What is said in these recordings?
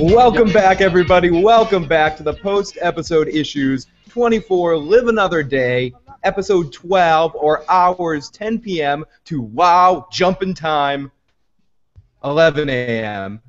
Welcome back, everybody. Welcome back to the post-episode issues 24, Live Another Day, episode 12, or hours 10 p.m. to, wow, jump in time, 11 a.m.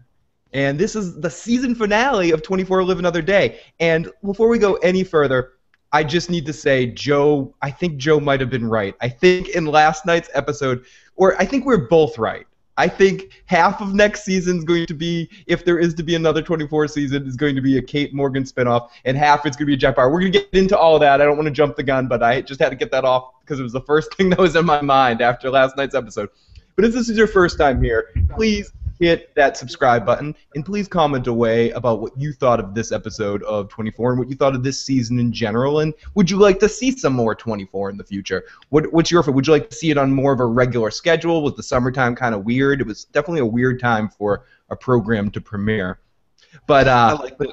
And this is the season finale of 24, Live Another Day. And before we go any further, I just need to say, Joe, I think Joe might have been right. I think in last night's episode, or I think we're both right. I think half of next season is going to be, if there is to be another 24 season, is going to be a Kate Morgan spinoff, and half it's going to be a Jack Bauer. We're going to get into all of that. I don't want to jump the gun, but I just had to get that off because it was the first thing that was in my mind after last night's episode. But if this is your first time here, please hit that subscribe button, and please comment away about what you thought of this episode of 24 and what you thought of this season in general, and would you like to see some more 24 in the future? What's your would you like to see it on more of a regular schedule? Was the summertime kind of weird? It was definitely a weird time for a program to premiere. But I liked it.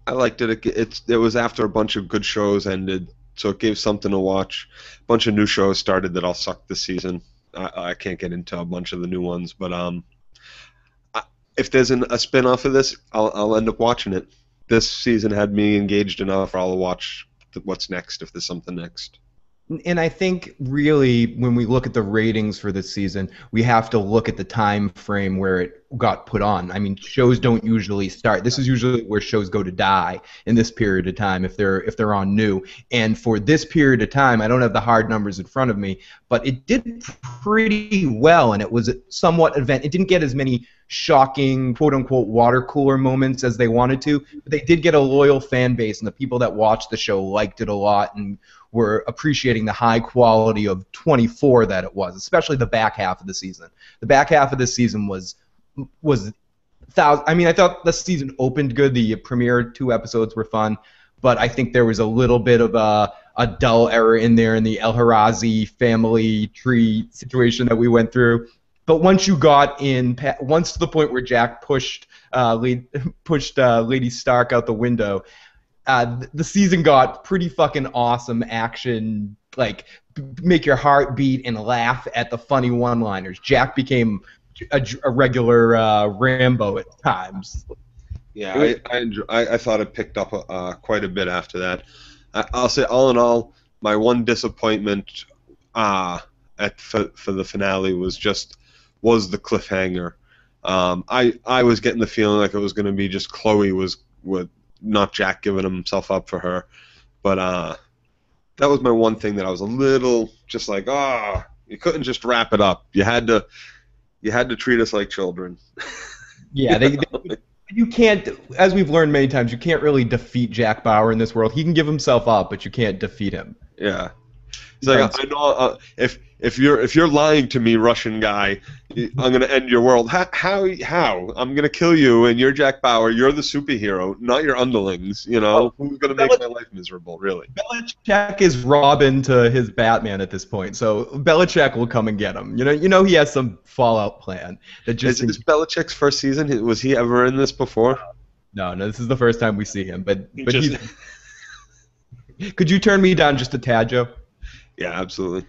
I liked it. It was after a bunch of good shows ended, so it gave something to watch. A bunch of new shows started that I'll suck this season. I can't get into a bunch of the new ones, but if there's a spin-off of this, I'll end up watching it. This season had me engaged enough, I'll watch what's next if there's something next. And I think really when we look at the ratings for this season, we have to look at the time frame where it got put on. I mean, shows don't usually start. This is usually where shows go to die in this period of time if they're on new. And for this period of time, I don't have the hard numbers in front of me, but it did pretty well, and it was somewhat event. It didn't get as many shocking quote-unquote water cooler moments as they wanted to, but they did get a loyal fan base, and the people that watched the show liked it a lot and were appreciating the high quality of 24 that it was, especially the back half of the season. The back half of the season was I mean, I thought the season opened good. The premiere 2 episodes were fun, but I think there was a little bit of a dull error in there in the El Harazi family tree situation that we went through. But once you got once to the point where Jack pushed Lady Stark out the window, the season got pretty fucking awesome action, like make your heart beat and laugh at the funny one-liners. Jack became a regular Rambo at times. Yeah, I thought it picked up quite a bit after that. I'll say all in all, my one disappointment for the finale was the cliffhanger. I was getting the feeling like it was going to be just Chloe with not Jack giving himself up for her, but that was my one thing that I was a little just like, you couldn't just wrap it up. You had to treat us like children. Yeah, you can't, as we've learned many times, you can't really defeat Jack Bauer in this world. He can give himself up, but you can't defeat him. Yeah. It's like, I know if you're lying to me, Russian guy, I'm gonna end your world. How? I'm gonna kill you, and you're Jack Bauer. You're the superhero, not your underlings. You know, who's gonna make my life miserable? Really? Belichick is Robin to his Batman at this point, so Belichick will come and get him. You know he has some fallout plan that just. Is Belichick's first season? Was he ever in this before? No, this is the first time we see him. But he's. Could you turn me down just a tad, Joe? Yeah, absolutely.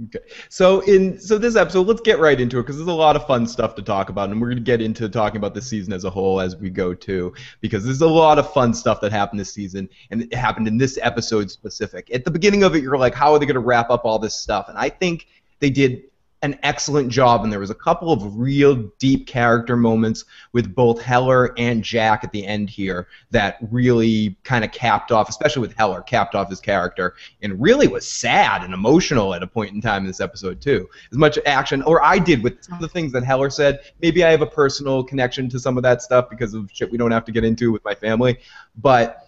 Okay. So this episode, let's get right into it because there's a lot of fun stuff to talk about, and we're going to get into talking about the season as a whole as we go too, because there's a lot of fun stuff that happened this season, and it happened in this episode specific. At the beginning of it, you're like, how are they going to wrap up all this stuff? And I think they did an excellent job, and there was a couple of real deep character moments with both Heller and Jack at the end here that really kind of capped off, especially with Heller, capped off his character, and really was sad and emotional at a point in time in this episode too. As much action, or I did with some of the things that Heller said, maybe I have a personal connection to some of that stuff because of shit we don't have to get into with my family, but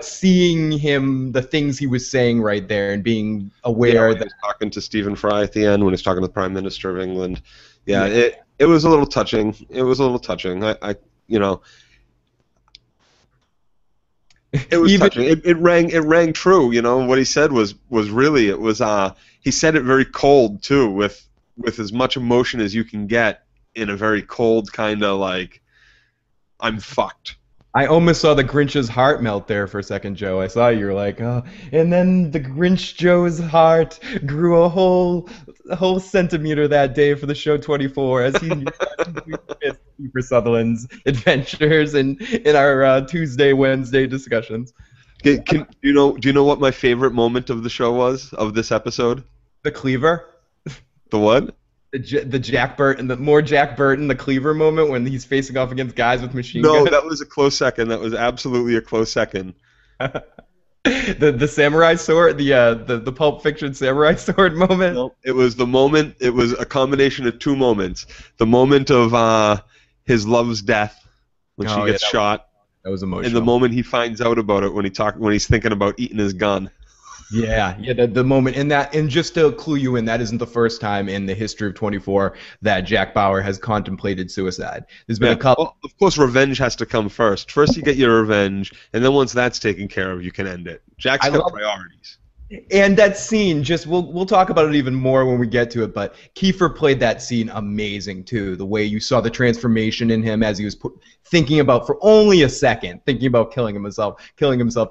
seeing him, the things he was saying right there, and being aware that he was talking to Stephen Fry at the end when he's talking to the Prime Minister of England, it was a little touching. It was a little touching. It was touching. It rang true. You know what he said was really it was. He said it very cold too, with as much emotion as you can get in a very cold kind of like, I'm fucked. I almost saw the Grinch's heart melt there for a second, Joe. I saw you were like, oh, and then the Grinch Joe's heart grew a whole centimeter that day for the show 24 as he missed Kiefer Sutherland's adventures in our Tuesday, Wednesday discussions. Do you know what my favorite moment of the show was, of this episode? The Cleaver. The what? The Jack Burton, the more Jack Burton, the Cleaver moment when he's facing off against guys with machine guns. No, that was a close second. That was absolutely a close second. The samurai sword, the Pulp Fiction samurai sword moment. No, it was the moment. It was a combination of two moments. The moment of his love's death when she gets shot. That was emotional. And the moment he finds out about it when he's thinking about eating his gun. Yeah, the moment and just to clue you in, that isn't the first time in the history of 24 that Jack Bauer has contemplated suicide. There's been a couple. Well, of course, revenge has to come first. First, you get your revenge, and then once that's taken care of, you can end it. Jack's got priorities. And that scene, just we'll talk about it even more when we get to it. But Kiefer played that scene amazing too. The way you saw the transformation in him as he was thinking about for only a second, thinking about killing himself,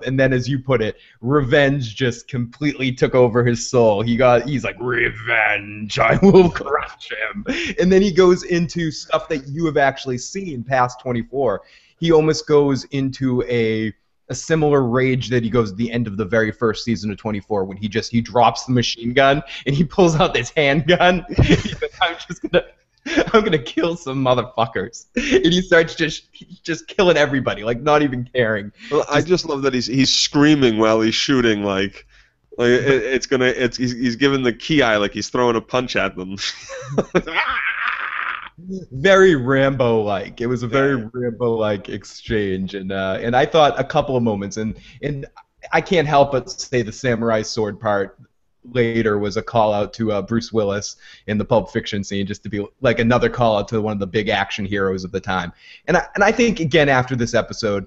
and then as you put it, revenge just completely took over his soul. He's like, revenge, I will crush him. And then he goes into stuff that you have actually seen past 24. He almost goes into a similar rage that he goes at the end of the very first season of 24 when he drops the machine gun and he pulls out this handgun. He's like, I'm gonna kill some motherfuckers, and he starts just killing everybody, like not even caring. Well, I just love that he's screaming while he's shooting, like he's giving the key eye, like he's throwing a punch at them. Very Rambo-like. It was a very Rambo-like exchange, and I thought a couple of moments, and I can't help but say the samurai sword part later was a call out to Bruce Willis in the Pulp Fiction scene, just to be like another call out to one of the big action heroes of the time. And I think again after this episode,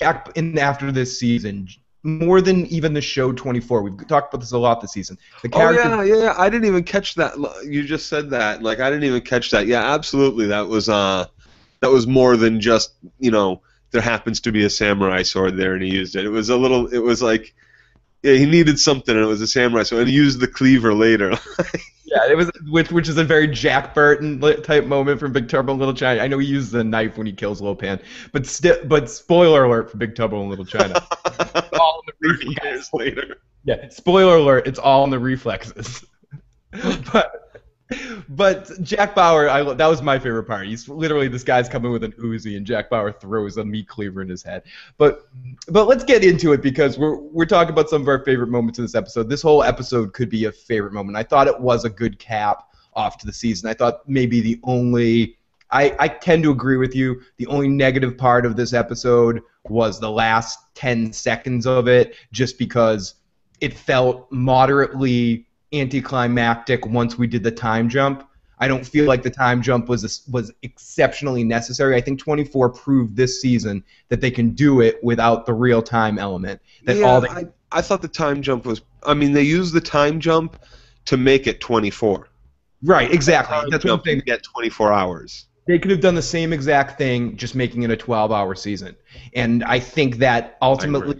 after this season, more than even the show 24. We've talked about this a lot this season. The character. Oh yeah. I didn't even catch that. You just said that. Like I didn't even catch that. Yeah, absolutely. That was more than just there happens to be a samurai sword there and he used it. It was like he needed something and it was a samurai sword and he used the cleaver later. Yeah, it was which is a very Jack Burton type moment from Big Trouble in Little China. I know he used the knife when he kills Lopan, but spoiler alert for Big Trouble in Little China. All in the 30 years later. Yeah, spoiler alert, it's all in the reflexes. But Jack Bauer, that was my favorite part. He's literally, this guy's coming with an Uzi, and Jack Bauer throws a meat cleaver in his head. But let's get into it because we're talking about some of our favorite moments in this episode. This whole episode could be a favorite moment. I thought it was a good cap off to the season. I thought maybe the only I tend to agree with you. The only negative part of this episode was the last 10 seconds of it, just because it felt moderately anticlimactic once we did the time jump. I don't feel like the time jump was exceptionally necessary. I think 24 proved this season that they can do it without the real time element. I thought the time jump was. I mean, they used the time jump to make it 24. Right, exactly. That's what I'm saying. Get 24 hours. They could have done the same exact thing, just making it a 12-hour season. And I think that ultimately,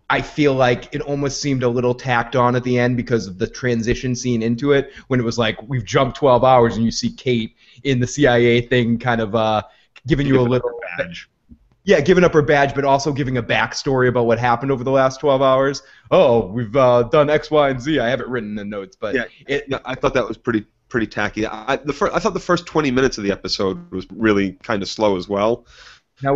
I feel like it almost seemed a little tacked on at the end because of the transition scene into it, when it was like, we've jumped 12 hours and you see Kate in the CIA thing kind of giving you a little badge. Yeah, giving up her badge, but also giving a backstory about what happened over the last 12 hours. Oh, we've done X, Y, and Z. I have it written in the notes, but I thought that was pretty tacky. I thought the first 20 minutes of the episode was really kind of slow as well. Can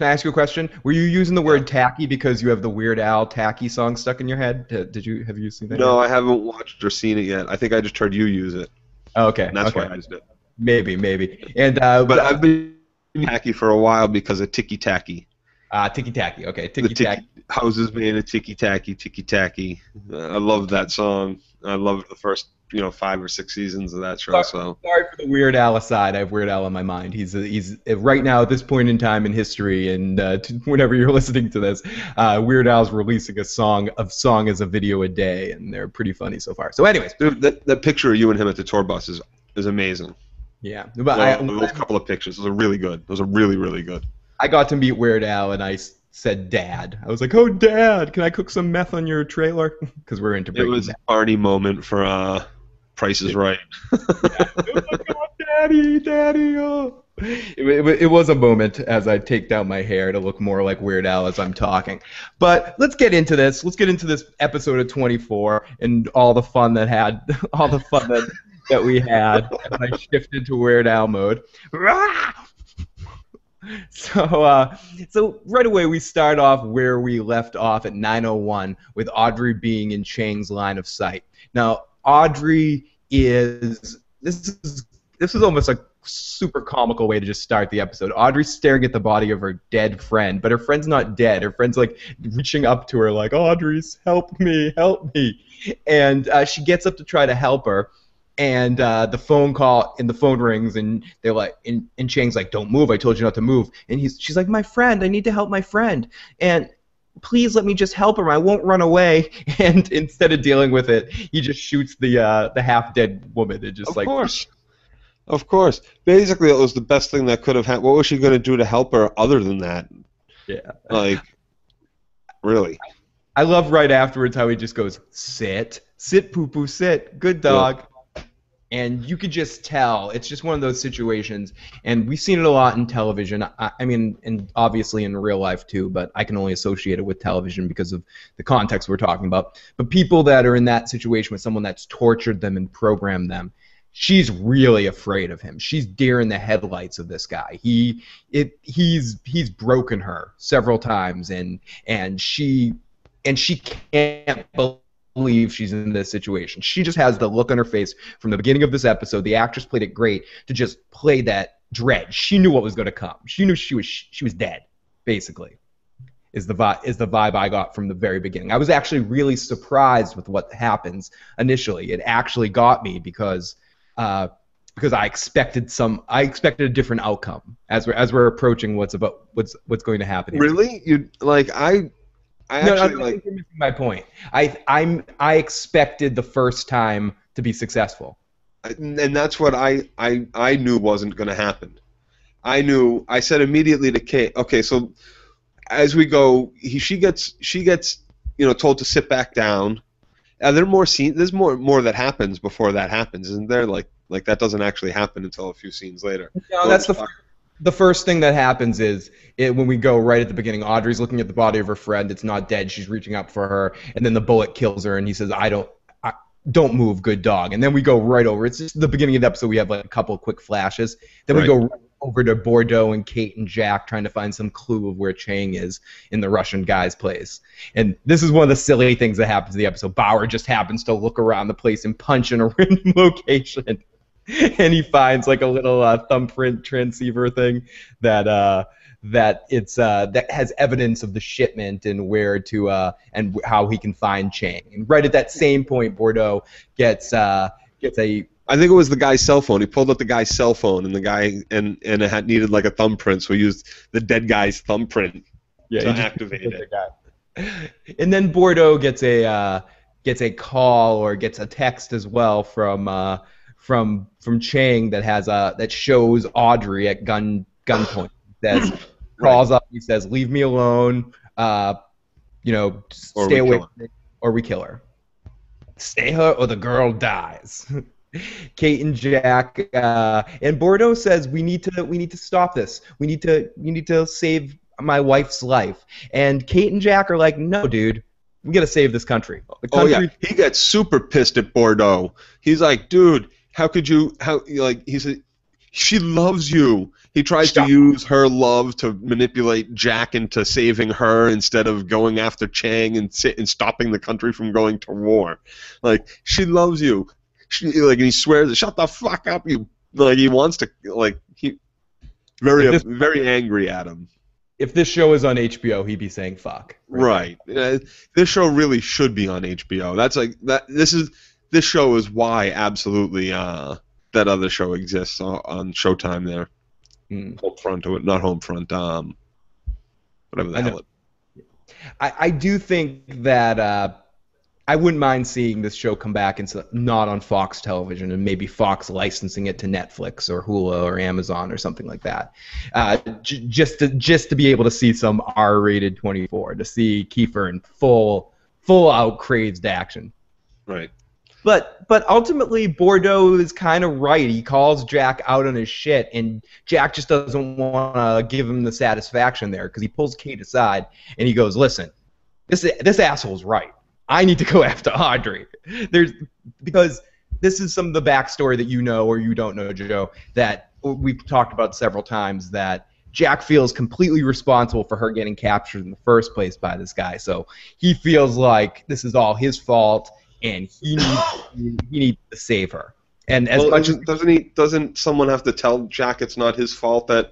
I ask you a question? Were you using the word tacky because you have the Weird Al Tacky song stuck in your head? Have you seen that? No, I haven't watched or seen it yet. I think I just heard you use it. Oh, okay. And that's why I used it. Maybe. And but I've been tacky for a while because of Tiki Tacky. Tiki Tacky. Okay, Tiki Tacky. Houses made a Tiki Tacky. I love that song. I loved the first 5 or 6 seasons of that show. Sorry for the Weird Al aside. I have Weird Al in my mind. He's right now at this point in time in history, and whenever you're listening to this, Weird Al's releasing a song as a video a day, and they're pretty funny so far. So, anyways, dude, that picture of you and him at the tour bus is amazing. Yeah, but those couple of pictures, those are really good. Those are really, really good. I got to meet Weird Al, and said, "Dad." I was like, "Oh, Dad, can I cook some meth on your trailer?" Because we're into It Breaking was Bad. a Barney moment for Price is Right. Yeah. Oh my God, Daddy, Daddy. Oh. It was a moment as I take down my hair to look more like Weird Al as I'm talking. But let's get into this. Let's get into this episode of 24 and all the fun all the fun that we had as I shifted to Weird Al mode. Rah! So right away we start off where we left off at 9:01 with Audrey being in Chang's line of sight. Now Audrey is this is almost a super comical way to just start the episode. Audrey's staring at the body of her dead friend, but her friend's not dead. Her friend's like reaching up to her like, "Audrey's, help me, help me," and she gets up to try to help her. And the phone rings, and they're like, and Chang's like, "Don't move! I told you not to move." And she's like, "My friend, I need to help my friend, and please let me just help him. I won't run away." And instead of dealing with it, he just shoots the half-dead woman and just Of like, course. Of course. Basically, it was the best thing that could have happened. What was she going to do to help her other than that? yeah. Like, really? I love right afterwards how he just goes, sit, poo poo, sit, good dog. Yeah. And you could just tell it's just one of those situations, and we've seen it a lot in television. I mean, and obviously in real life too, but I can only associate it with television because of the context we're talking about. But people that are in that situation with someone that's tortured them and programmed them, she's really afraid of him. She's deer in the headlights of this guy. He's broken her several times, and she can't believe she's in this situation. She just has the look on her face from the beginning of this episode. The actress played it great to just play that dread. She knew what was going to come. She knew she was dead, basically. Is the vibe I got from the very beginning. I was actually really surprised with what happens initially. It actually got me because I expected a different outcome as we're approaching what's going to happen here. Really? I actually I think you're missing my point. I expected the first time to be successful. and that's what I knew wasn't going to happen. I said immediately to Kate, okay, so as we go, she gets told to sit back down. Are there more scenes? There's more that happens before that happens, isn't there? Like that doesn't actually happen until a few scenes later. No, that's the first thing that happens is when we go right at the beginning. Audrey's looking at the body of her friend. It's not dead. She's reaching up for her, and then the bullet kills her. And he says, don't move, good dog." And then we go right over. It's just the beginning of the episode. We have like a couple of quick flashes. Then we go over to Bordeaux and Kate and Jack trying to find some clue of where Chang is in the Russian guy's place. And this is one of the silly things that happens in the episode. Bauer just happens to look around the place and punch in a random location. And he finds like a little thumbprint transceiver thing that has evidence of the shipment and where to and how he can find Chang. And right at that same point, Bordeaux gets a. I think it was the guy's cell phone. He pulled up the guy's cell phone, and the guy and it had needed like a thumbprint, so he used the dead guy's thumbprint to activate it. And then Bordeaux gets a call or gets a text as well from Chang that shows Audrey at gunpoint. Calls up. He says, "Leave me alone. Stay away from me, or we kill her. Stay her, or the girl dies." Kate and Jack and Bordeaux says, "We need to stop this. You need to save my wife's life." And Kate and Jack are like, "No, dude. We gotta save this country." Oh yeah, he gets super pissed at Bordeaux. He's like, "Dude, how could you? He said, she loves you." He tries to use her love to manipulate Jack into saving her instead of going after Chang and stopping the country from going to war. Like, she loves you. And he swears, "Shut the fuck up, you!" Like, he wants to, very angry at him. If this show is on HBO, he'd be saying "fuck." Right. This show really should be on HBO. That's like that. This show is why absolutely that other show exists on Showtime there. Homefront, not Homefront. Whatever the hell it. I do think that I wouldn't mind seeing this show come back and not on Fox television, and maybe Fox licensing it to Netflix or Hulu or Amazon or something like that. Just to be able to see some R-rated 24, to see Kiefer in full out crazed action. Right. But ultimately, Bordeaux is kind of right. He calls Jack out on his shit, and Jack just doesn't want to give him the satisfaction there, because he pulls Kate aside and he goes, "Listen, this asshole's right. I need to go after Audrey." Because this is some of the backstory that you know or you don't know, Joe, that we've talked about several times, that Jack feels completely responsible for her getting captured in the first place by this guy. So he feels like this is all his fault, and he needs to save her. And as much as doesn't someone have to tell Jack it's not his fault? That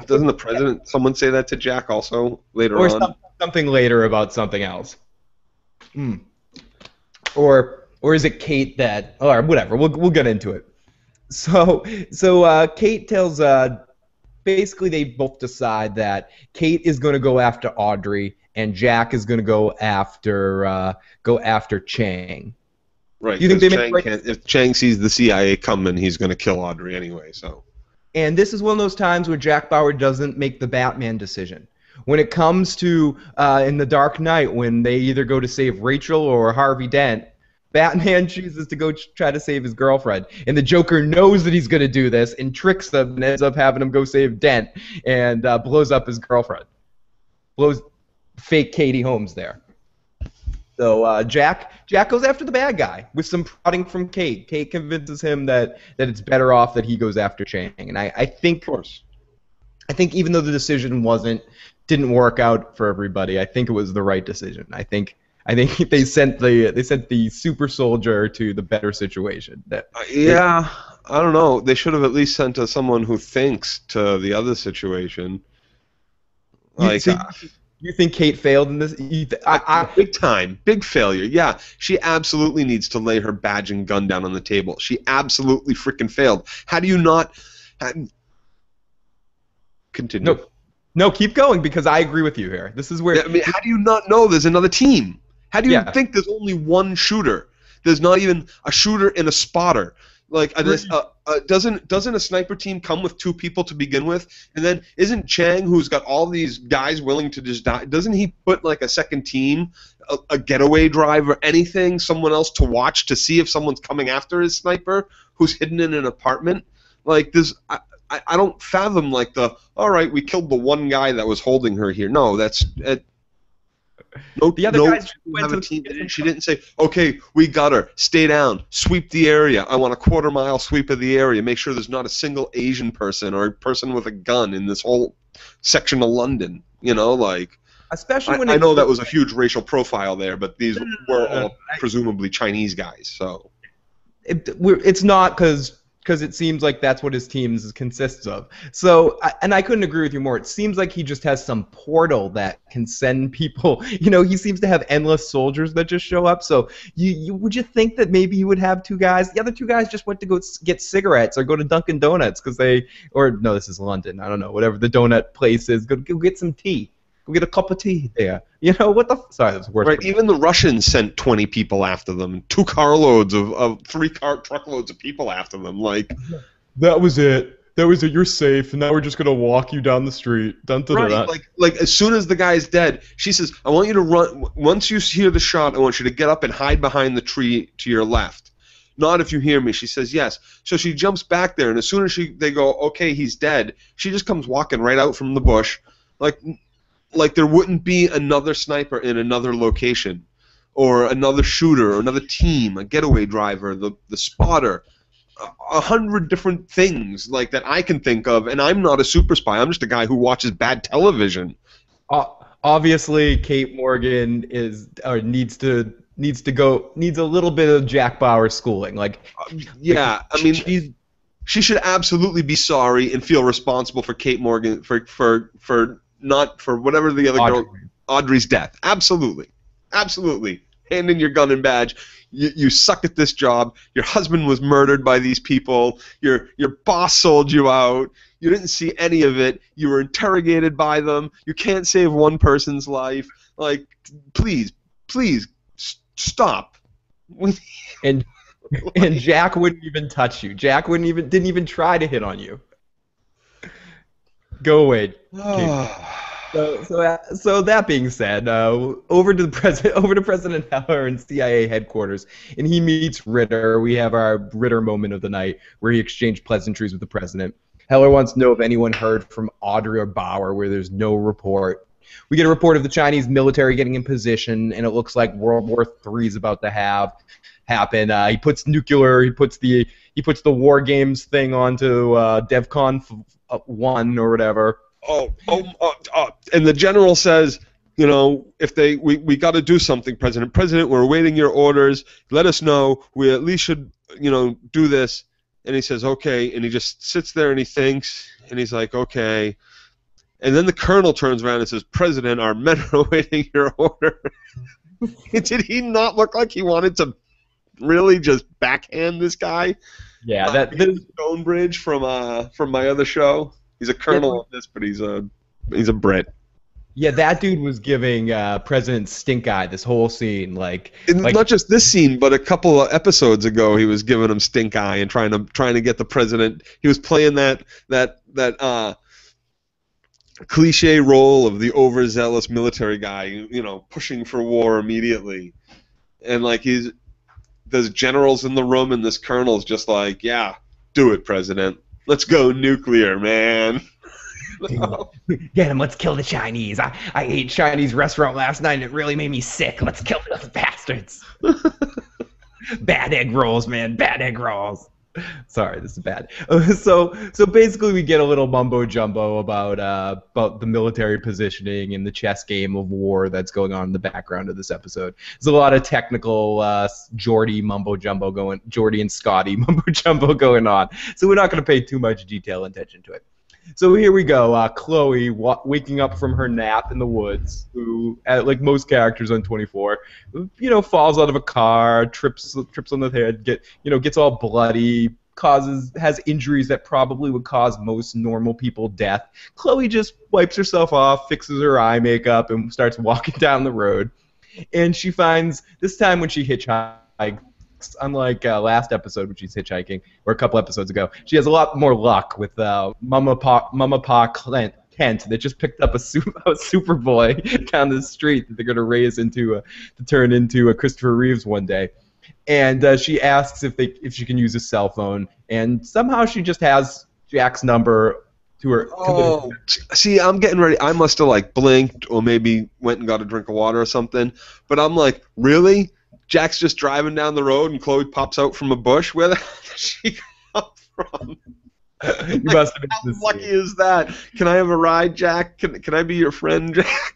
doesn't the president, someone say that to Jack also later on? Something later about something else. Or is it Kate that? Or whatever. We'll get into it. So Kate tells. Basically, they both decide that Kate is going to go after Audrey, and Jack is going to go after Chang. Right. You think if Chang sees the CIA coming, he's going to kill Audrey anyway. So. And this is one of those times where Jack Bauer doesn't make the Batman decision. When it comes to in The Dark Knight, when they either go to save Rachel or Harvey Dent, Batman chooses to go try to save his girlfriend. And the Joker knows that he's going to do this and tricks them and ends up having him go save Dent and blows up his girlfriend. Blows fake Katie Holmes there. So Jack goes after the bad guy with some prodding from Kate. Kate convinces him that it's better off that he goes after Chang. And I think, of course, even though the decision didn't work out for everybody, I think it was the right decision. I think they sent the super soldier to the better situation. I don't know. They should have at least sent someone who thinks to the other situation. You think Kate failed in this? Big time, big failure. Yeah, she absolutely needs to lay her badge and gun down on the table. She absolutely freaking failed. How do you not? Continue. No, keep going, because I agree with you here. This is where. I mean, how do you not know there's another team? How do you think there's only one shooter? There's not even a shooter and a spotter. Like, doesn't a sniper team come with two people to begin with? And then isn't Chang, who's got all these guys willing to just die, doesn't he put like a second team, a getaway driver, anything, someone else to watch to see if someone's coming after his sniper who's hidden in an apartment? Like, I don't fathom like all right, we killed the one guy that was holding her here. No, that's the other guys went to the team. She didn't say, okay, we got her. Stay down. Sweep the area. I want a quarter-mile sweep of the area. Make sure there's not a single Asian person or a person with a gun in this whole section of London. You know, like. Especially when I know that was a huge racial profile there, but these were all presumably Chinese guys. So it's not because it seems like that's what his teams consists of. So, and I couldn't agree with you more. It seems like he just has some portal that can send people. You know, he seems to have endless soldiers that just show up. So, would you think that maybe he would have two guys? The other two guys just went to go get cigarettes or go to Dunkin' Donuts this is London. I don't know, whatever the donut place is. Go get some tea. Go get a cup of tea there. You know, what the... Sorry, that's worse. Right, even the Russians sent 20 people after them. 2 carloads of 3 truckloads of people after them. Like, that was it. You're safe, and now we're just going to walk you down the street. Right, like as soon as the guy's dead, she says, I want you to run... Once you hear the shot, I want you to get up and hide behind the tree to your left. Not if you hear me. She says yes. So she jumps back there, and as soon as they go, okay, he's dead, she just comes walking right out from the bush. Like there wouldn't be another sniper in another location, or another shooter, or another team, a getaway driver, the spotter, 100 different things like that I can think of, and I'm not a super spy. I'm just a guy who watches bad television. Obviously, Kate Morgan needs a little bit of Jack Bauer schooling. She should absolutely be sorry and feel responsible for Kate Morgan for not for whatever the other girl, Audrey's death. Absolutely. Hand in your gun and badge. You suck at this job. Your husband was murdered by these people. Your boss sold you out. You didn't see any of it. You were interrogated by them. You can't save one person's life. Like, please, please stop. And Jack wouldn't even touch you. Jack didn't even try to hit on you. Go away. So that being said, over to President Heller and CIA headquarters, and he meets Ritter. We have our Ritter moment of the night where he exchanged pleasantries with the president. Heller wants to know if anyone heard from Audrey or Bauer, where there's no report. We get a report of the Chinese military getting in position, and it looks like World War III is about to happen. He puts the War Games thing onto DevCon 1 or whatever. And the general says, if we got to do something, President, we're awaiting your orders. Let us know. We at least should, do this. And he says, okay. And he just sits there and he thinks, and he's like, okay. And then the colonel turns around and says, President, our men are awaiting your order. Did he not look like he wanted to really just backhand this guy? Yeah, that Stonebridge from my other show. He's a colonel on this, but he's a Brit. Yeah, that dude was giving President Stink Eye this whole scene, not just this scene, but a couple of episodes ago, he was giving him Stink Eye and trying to get the president. He was playing that cliche role of the overzealous military guy, pushing for war immediately, and there's generals in the room, and this colonel's just like, yeah, do it, President. Let's go nuclear, man. Get him, let's kill the Chinese. I ate Chinese restaurant last night and it really made me sick. Let's kill those bastards. Bad egg rolls, man. Bad egg rolls. Sorry, this is bad. So basically we get a little mumbo jumbo about the military positioning and the chess game of war that's going on in the background of this episode. There's a lot of technical Geordie and Scotty mumbo jumbo going on. So we're not going to pay too much detail attention to it. So here we go. Chloe waking up from her nap in the woods, who, like most characters on 24, falls out of a car, trips on the head, gets all bloody, has injuries that probably would cause most normal people death. Chloe just wipes herself off, fixes her eye makeup, and starts walking down the road. And she finds, this time when she hitchhikes, unlike last episode when she's hitchhiking, or a couple episodes ago, she has a lot more luck with Mama Pa Kent that just picked up a Superboy down the street that they're going to raise to turn into a Christopher Reeves one day. And she asks if she can use a cell phone, and somehow she just has Jack's number to her. Oh, see, I'm getting ready. I must have blinked or maybe went and got a drink of water or something. But I'm like, really? Jack's just driving down the road and Chloe pops out from a bush? Where the hell did she come from? You must have been how lucky is that? Can I have a ride, Jack? Can I be your friend, Jack?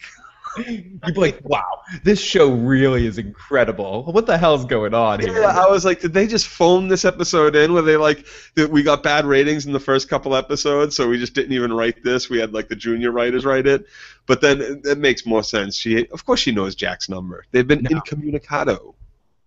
You'd be like, wow, this show really is incredible. What the hell's going on here? Yeah, I was like, did they just phone this episode in where they that we got bad ratings in the first couple episodes, so we just didn't even write this? We had the junior writers write it. But then it makes more sense. Of course she knows Jack's number. They've been incommunicado.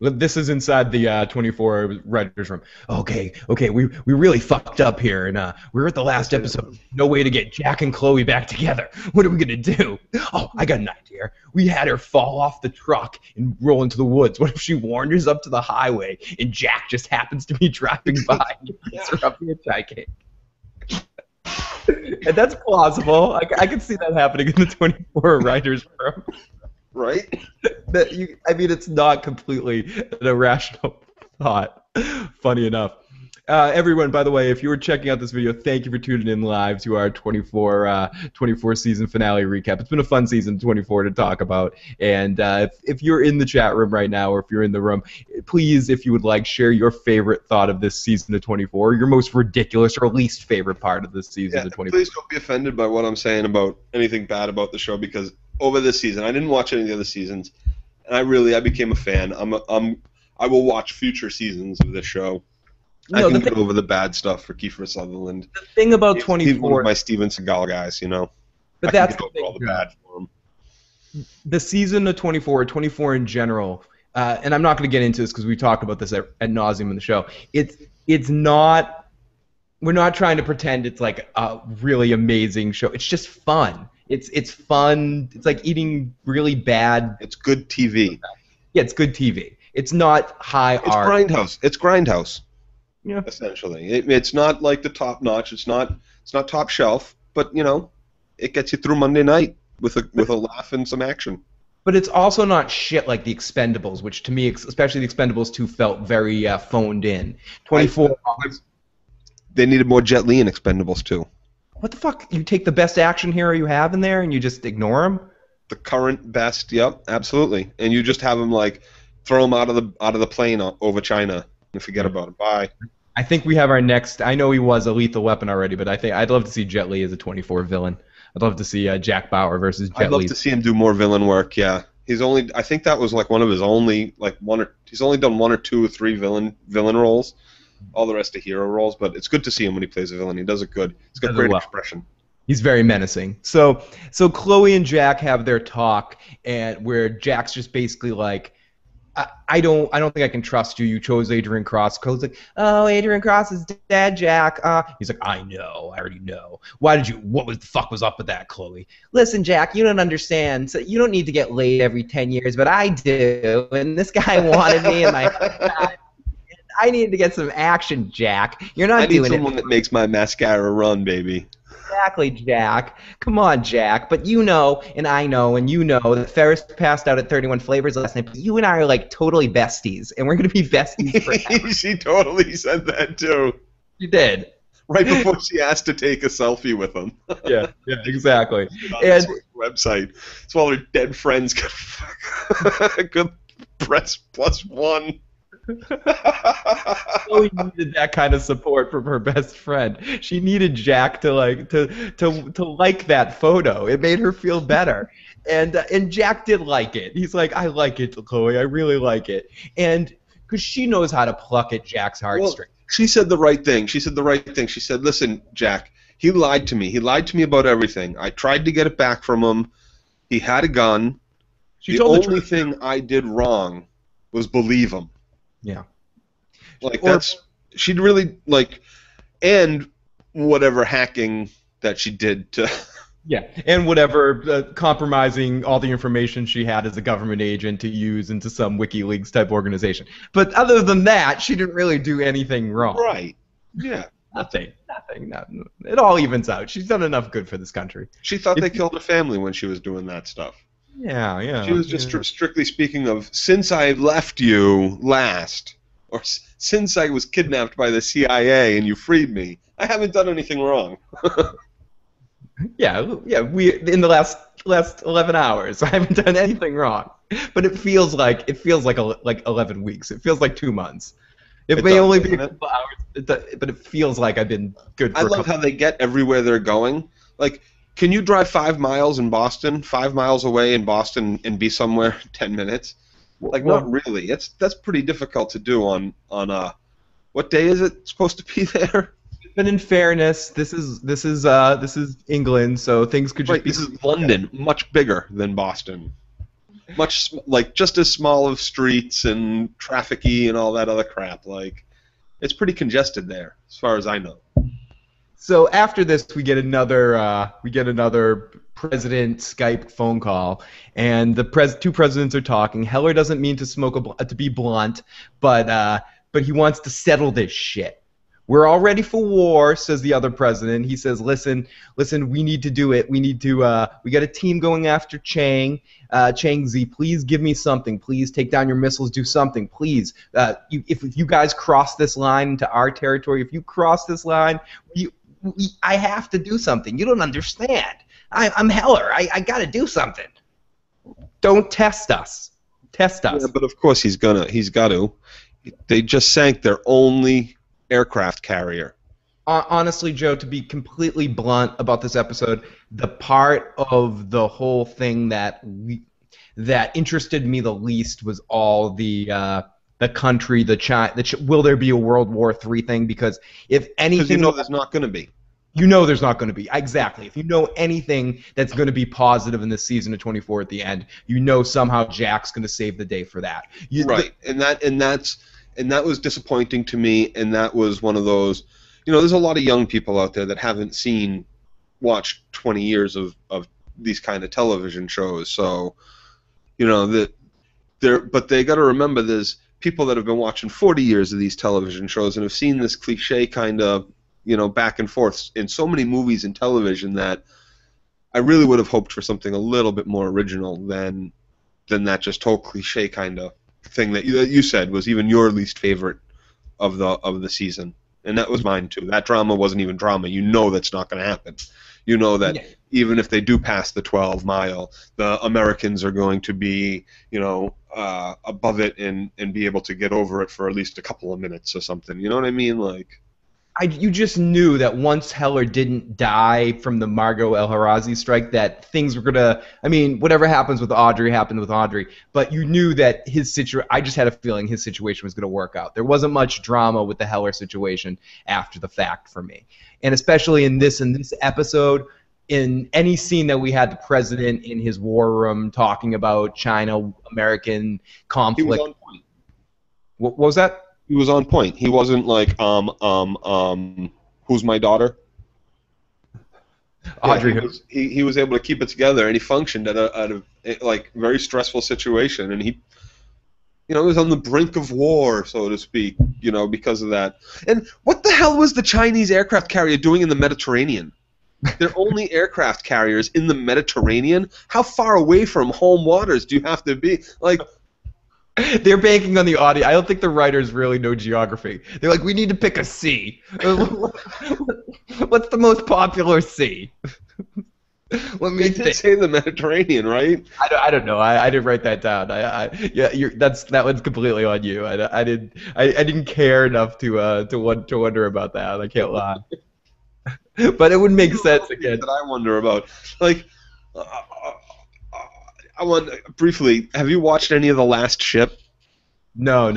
This is inside the 24 writers' room. Okay, we really fucked up here, and we're at the last episode. No way to get Jack and Chloe back together. What are we gonna do? Oh, I got an idea. We had her fall off the truck and roll into the woods. What if she wanders up to the highway and Jack just happens to be driving by and picks her up hitchhiking? And that's plausible. I can see that happening in the 24 writers' room. Right? It's not completely an irrational thought. Funny enough. Everyone, by the way, if you were checking out this video, thank you for tuning in live to our 24 season finale recap. It's been a fun season 24 to talk about. And if you're in the chat room right now, or if you're in the room, please, if you would like, share your favorite thought of this season of 24, your most ridiculous or least favorite part of this season of 24. Please don't be offended by what I'm saying about anything bad about the show, because over this season, I didn't watch any of the other seasons, and I became a fan. I will watch future seasons of this show. I can get over the bad stuff for Kiefer Sutherland. The thing about 24, he's one of my Steven Seagal guys, But that's the thing, all the bad for him. The season of 24 in general, and I'm not going to get into this because we talked about this at nauseum in the show. It's not. We're not trying to pretend it's like a really amazing show. It's just fun. It's fun. It's like eating really bad. It's good TV. Yeah, it's good TV. It's not high It's art. Grindhouse. It's Grindhouse. Yeah. Essentially, it's not like the top notch. It's not top shelf. But it gets you through Monday night with a laugh and some action. But it's also not shit like the Expendables, which to me, especially the Expendables 2, felt very phoned in. 24. They needed more Jet Li in Expendables 2. What the fuck? You take the best action hero you have in there and you just ignore him? The current best, yep, absolutely. And you just have him throw him out of the plane over China and forget about it. Bye. I think we have our next. I know he was a Lethal Weapon already, but I think I'd love to see Jet Li as a 24 villain. I'd love to see Jack Bauer versus Jet Li. I'd love to see him do more villain work. Yeah, I think that was one of his only he's only done 1 or 2 or 3 villain roles. All the rest are hero roles, but it's good to see him when he plays a villain. He does it good. He's got great expression. He's very menacing. So Chloe and Jack have their talk, and where Jack's just basically like, I don't think I can trust you. You chose Adrian Cross. Chloe's like, oh, Adrian Cross is dead, Jack. He's like, I know. I already know. What the fuck was up with that, Chloe? Listen, Jack, you don't understand. So you don't need to get laid every 10 years, but I do. And this guy wanted me, and I needed to get some action, Jack. You're not doing it. I need someone that makes my mascara run, baby. Exactly, Jack. Come on, Jack. But you know, and I know, and you know that Ferris passed out at 31 Flavors last night. But you and I are like totally besties, and we're gonna be besties forever. She totally said that too. She did. Right before she asked to take a selfie with him. Yeah, exactly. And website. It's while her dead friends could press +1. Chloe needed that kind of support from her best friend. She needed Jack to like that photo. It made her feel better, and Jack did like it. He's like, I like it, Chloe. I really like it, and because she knows how to pluck at Jack's heartstrings. Well, she said the right thing. She said, listen, Jack, he lied to me. He lied to me about everything. I tried to get it back from him. He had a gun. The only thing I did wrong was believe him. Yeah. She'd really, and whatever hacking that she did to... Yeah, and whatever compromising all the information she had as a government agent to use into some WikiLeaks type organization. But other than that, she didn't really do anything wrong. Right. Yeah. Nothing. It all evens out. She's done enough good for this country. She thought they killed her family when she was doing that stuff. Yeah. She was just strictly speaking of, since I left you last, or since I was kidnapped by the CIA and you freed me, I haven't done anything wrong. Yeah. We in the last 11 hours, I haven't done anything wrong. But it feels like 11 weeks. It feels like 2 months. It may only be a couple hours, but it feels like I've been good. I love how they get everywhere they're going. Like, can you drive 5 miles in Boston, 5 miles away in Boston, and be somewhere in 10 minutes? Not really. That's pretty difficult to do on what day is it supposed to be there? But in fairness, this is England, so things could just be. This is London, much bigger than Boston. Much just as small of streets and traffic-y and all that other crap. It's pretty congested there, as far as I know. So after this, we get another president Skype phone call, and the two presidents are talking. Heller doesn't mean to be blunt, but he wants to settle this shit. We're all ready for war, says the other president. He says, listen, we need to do it. We need to, we got a team going after Chang Zi. Please give me something. Please take down your missiles. Do something. Please. If you guys cross this line into our territory, if you cross this line, I have to do something. You don't understand. I'm Heller. I got to do something. Don't test us. Test us. Yeah, but of course he's got to. They just sank their only aircraft carrier. Honestly, Joe, to be completely blunt about this episode, the part of the whole thing that interested me the least was all the country, will there be a World War III thing? Because if anything, there's not going to be. There's not going to be. Exactly. If you know anything that's going to be positive in this season of 24 at the end, somehow Jack's going to save the day for that. Right, and that was disappointing to me, and that was one of those, there's a lot of young people out there that haven't watched 20 years of these kind of television shows. So, but they got to remember there's people that have been watching 40 years of these television shows and have seen this cliche kind of, back and forth in so many movies and television that I really would have hoped for something a little bit more original than that just whole cliche kind of thing that you said was even your least favorite of the season. And that was mine too. That drama wasn't even drama. That's not going to happen. That even if they do pass the 12 mile, the Americans are going to be, above it and be able to get over it for at least a couple of minutes or something. You know what I mean? Like, you just knew that once Heller didn't die from the Margot El-Harazi strike, that things were gonna. I mean, whatever happens with Audrey happened with Audrey, but you knew that I just had a feeling his situation was gonna work out. There wasn't much drama with the Heller situation after the fact for me, and especially in this episode, in any scene that we had the president in his war room talking about China-American conflict. He was on point. What was that? He was on point. He wasn't like, who's my daughter? Audrey. Yeah, he was able to keep it together, and he functioned at a like very stressful situation, and he was on the brink of war, so to speak, because of that. And what the hell was the Chinese aircraft carrier doing in the Mediterranean? They're only aircraft carriers in the Mediterranean. How far away from home waters do you have to be? Like, they're banking on the audio. I don't think the writers really know geography. They're like, we need to pick a sea. What's the most popular sea? Let me think. Say the Mediterranean, right? I don't know. I didn't write that down. That one's completely on you. I didn't care enough to wonder about that. I can't lie. But it would make sense again. That I wonder about, like. I want briefly. Have you watched any of The Last Ship? No.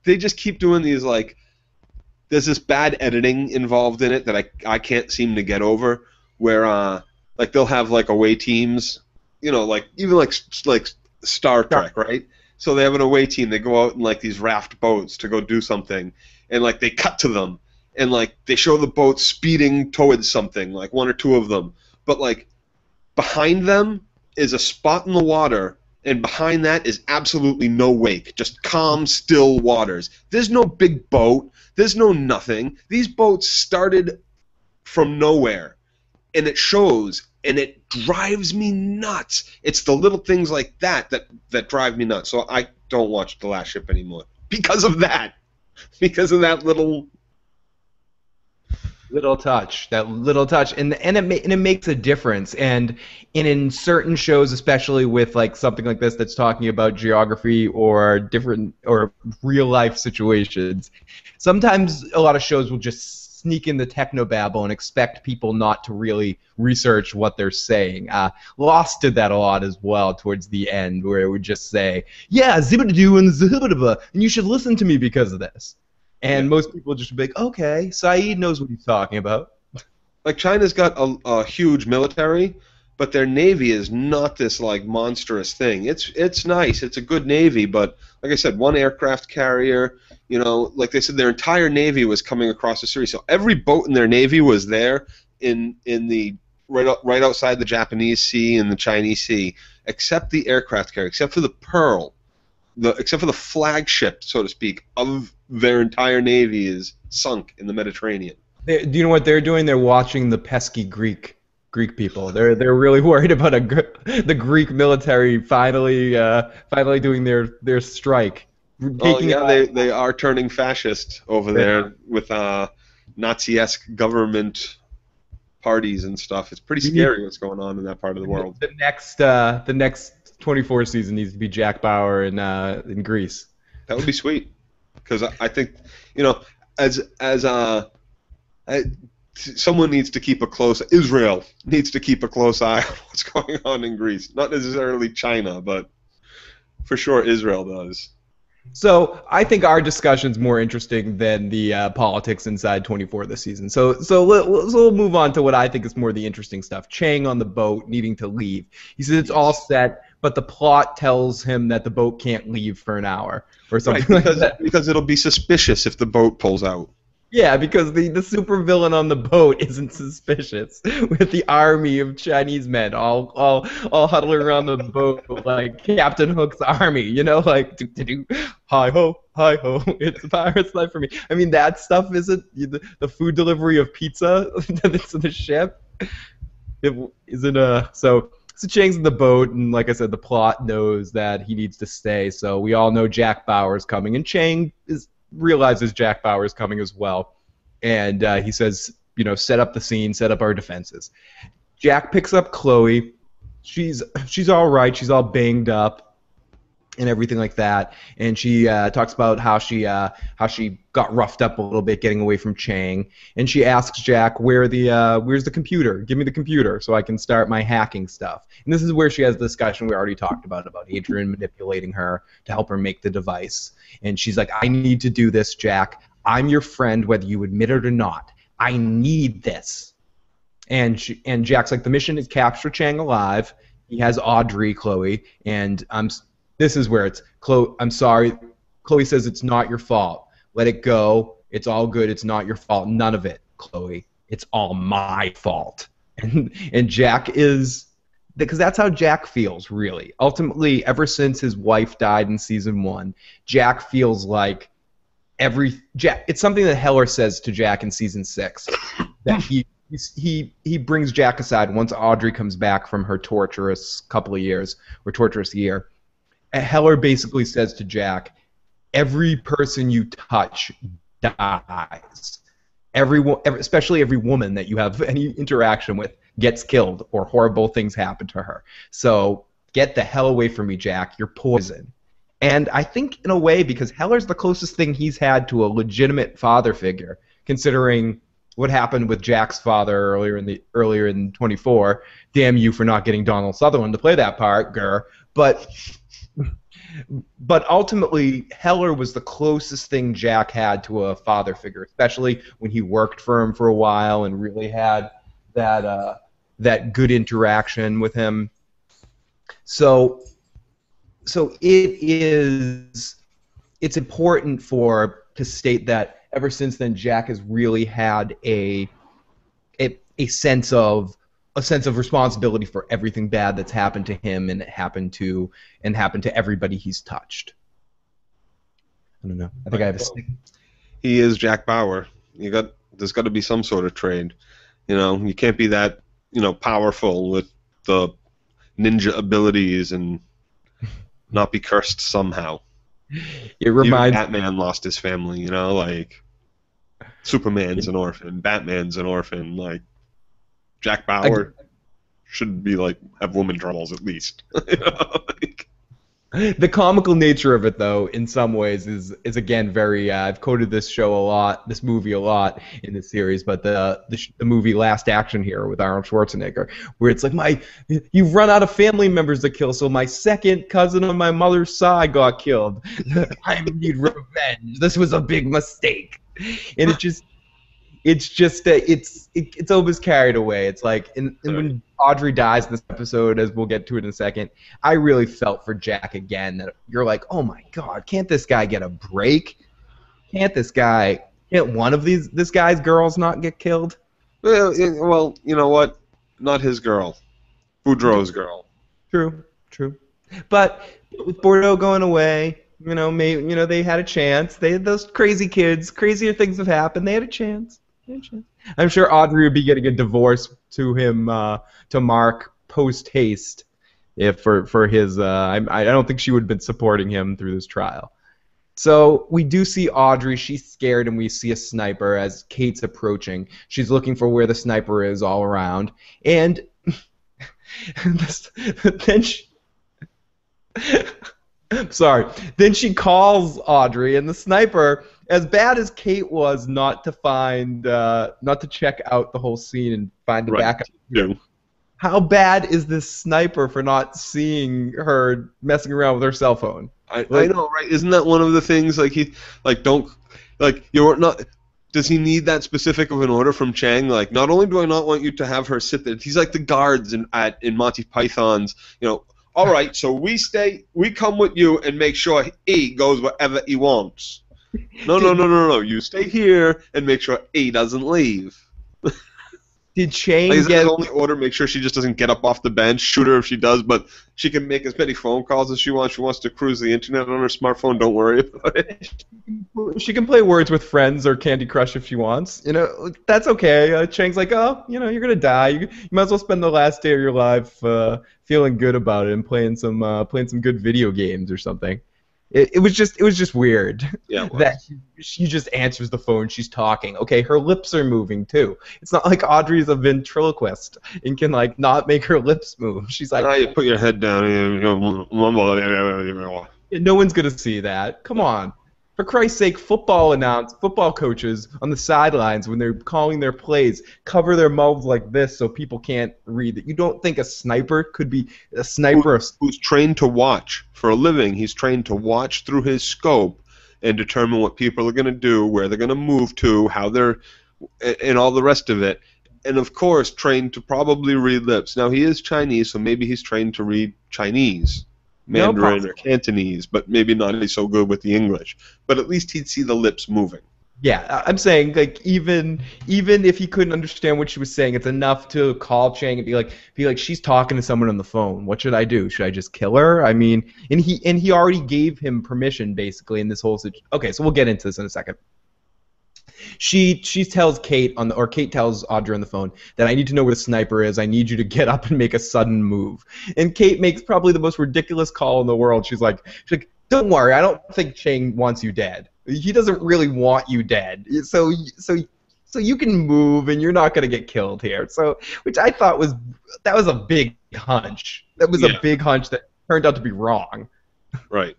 They just keep doing these, like. There's this bad editing involved in it that I can't seem to get over. Where like they'll have like away teams, like even like Star Trek, right? So they have an away team. They go out in like these raft boats to go do something, and like they cut to them, and like they show the boat speeding towards something, like one or two of them, but like behind them is a spot in the water, and behind that is absolutely no wake, just calm, still waters. There's no big boat. There's no nothing. These boats started from nowhere, and it shows, and it drives me nuts. It's the little things like that drive me nuts. So I don't watch The Last Ship anymore because of that. Because of that little touch, and it makes a difference. And in certain shows, especially with like something like this that's talking about geography or different or real life situations, sometimes a lot of shows will just sneak in the technobabble and expect people not to really research what they're saying. Lost did that a lot as well towards the end, where it would just say, yeah, zibbidoo and zibidaba, and you should listen to me because of this. And most people just be like, okay, Saeed knows what he's talking about. Like, China's got a huge military, but their navy is not this, like, monstrous thing. It's nice. It's a good navy, but, like I said, one aircraft carrier, like they said, their entire navy was coming across the Suez. So every boat in their navy was there in the right outside the Japanese Sea and the Chinese Sea, except the aircraft carrier, except for the Pearl. Except for the flagship, so to speak, of their entire navy is sunk in the Mediterranean. Do you know what they're doing? They're watching the pesky Greek people. They're really worried about the Greek military finally doing their strike. They are turning fascist over there with Nazi-esque government parties and stuff. It's pretty scary what's going on in that part of the world. The next 24 season needs to be Jack Bauer in Greece. That would be sweet, because I think someone needs to keep Israel needs to keep a close eye on what's going on in Greece. Not necessarily China, but for sure Israel does. So I think our discussion's more interesting than the politics inside 24 this season. So we'll move on to what I think is more the interesting stuff. Chang on the boat needing to leave. He says it's all set, but the plot tells him that the boat can't leave for an hour or something like that. Because it'll be suspicious if the boat pulls out. Yeah, because the supervillain on the boat isn't suspicious with the army of Chinese men all huddling around the boat like Captain Hook's army, like do hi ho, it's a pirate's life for me. I mean, that stuff isn't the food delivery of pizza that's in the ship. It isn't so Chang's in the boat, and like I said, the plot knows that he needs to stay. So we all know Jack Bauer's coming, and Chang realizes Jack Bauer's coming as well, and he says, set up the scene, set up our defenses. Jack picks up Chloe. She's all right. She's all banged up and everything like that, and she talks about how she got roughed up a little bit getting away from Chang, and she asks Jack where's the computer? Give me the computer so I can start my hacking stuff. And this is where she has the discussion we already talked about Adrian manipulating her to help her make the device, and she's like, I need to do this, Jack. I'm your friend whether you admit it or not. I need this. And Jack's like, the mission is capture Chang alive. He has Audrey, Chloe, and this is where it's, Chloe, I'm sorry. Chloe says it's not your fault. Let it go. It's all good. It's not your fault. None of it, Chloe. It's all my fault. And Jack is, because that's how Jack feels, really. Ultimately, ever since his wife died in season 1, Jack feels like it's something that Heller says to Jack in season 6, that he brings Jack aside once Audrey comes back from her torturous couple of years, or torturous year. Heller basically says to Jack, every person you touch dies. Especially every woman that you have any interaction with gets killed or horrible things happen to her. So get the hell away from me, Jack. You're poison. And I think in a way, because Heller's the closest thing he's had to a legitimate father figure, considering what happened with Jack's father earlier in 24. Damn you for not getting Donald Sutherland to play that part, Gurr. But ultimately, Heller was the closest thing Jack had to a father figure, especially when he worked for him for a while and really had that good interaction with him. So it's important to state that ever since then, Jack has really had a sense of responsibility for everything bad that's happened to him and happened to everybody he's touched. I don't know. I think I have a stick. He is Jack Bauer. There's got to be some sort of trade. You can't be that powerful with the ninja abilities and not be cursed somehow. It reminds Even Batman lost his family. Like Superman's an orphan, Batman's an orphan, like. Jack Bauer should be have woman troubles at least. The comical nature of it, though, in some ways, is again very. I've quoted this movie a lot in this series, but the movie Last Action Hero with Arnold Schwarzenegger, where it's like you've run out of family members to kill, so my second cousin on my mother's side got killed. I need revenge. This was a big mistake, and it's almost carried away. It's like, and when Audrey dies in this episode, as we'll get to it in a second, I really felt for Jack again. That you're like, oh my God, can't this guy get a break? Can't one of this guy's girls not get killed? Well, you know what? Not his girl, Boudreaux's girl. True. But with Bordeaux going away, they had a chance. They had those crazy kids. Crazier things have happened. They had a chance. I'm sure Audrey would be getting a divorce to him, to Mark, post haste, if for his. I don't think she would have been supporting him through this trial. So we do see Audrey. She's scared, and we see a sniper as Kate's approaching. She's looking for where the sniper is all around, and then she. Sorry. Then she calls Audrey, and the sniper, as bad as Kate was not to check out the whole scene and find the backup. Yeah. How bad is this sniper for not seeing her messing around with her cell phone? I know, right? Isn't that one of the things? Does he need that specific of an order from Chang? Like, not only do I not want you to have her sit there, he's like the guards in Monty Python's, all right, so we come with you and make sure he goes wherever he wants. No, no, Did no, no, no. You stay here and make sure A doesn't leave. did Like, Chang is that his get only order? Make sure she just doesn't get up off the bench. Shoot her if she does, but she can make as many phone calls as she wants. She wants to cruise the internet on her smartphone. Don't worry about it. she can play Words with Friends or Candy Crush if she wants. That's okay. Chang's like, oh, you're gonna die. You might as well spend the last day of your life feeling good about it and playing some good video games or something. It was just weird Yeah, it that was. she just answers the phone. She's talking. Okay, her lips are moving too. It's not like Audrey's a ventriloquist and can like not make her lips move. She's like, Now you put your head down. no one's gonna see that. Come on. For Christ's sake, football coaches on the sidelines when they're calling their plays cover their mouths like this so people can't read it. You don't think a sniper could be a sniper of Who's trained to watch for a living. He's trained to watch through his scope and determine what people are going to do, where they're going to move to, how they're, and all the rest of it. And of course, trained to probably read lips. Now he is Chinese, so maybe he's trained to read Chinese, no Mandarin, or possible. Cantonese, but maybe not he's so good with the English. But at least he'd see the lips moving. Yeah, I'm saying like even if he couldn't understand what she was saying, it's enough to call Chang and be like she's talking to someone on the phone. What should I do? Should I just kill her? I mean, and he already gave him permission basically in this whole situation. Okay, so we'll get into this in a second. She tells Kate tells Audrey on the phone that I need to know where the sniper is. I need you to get up and make a sudden move. And Kate makes probably the most ridiculous call in the world. She's like, don't worry, I don't think Chang wants you dead. He doesn't really want you dead. So you can move and you're not going to get killed here. So which I thought was a big hunch. That was a Yeah, big hunch that turned out to be wrong. right.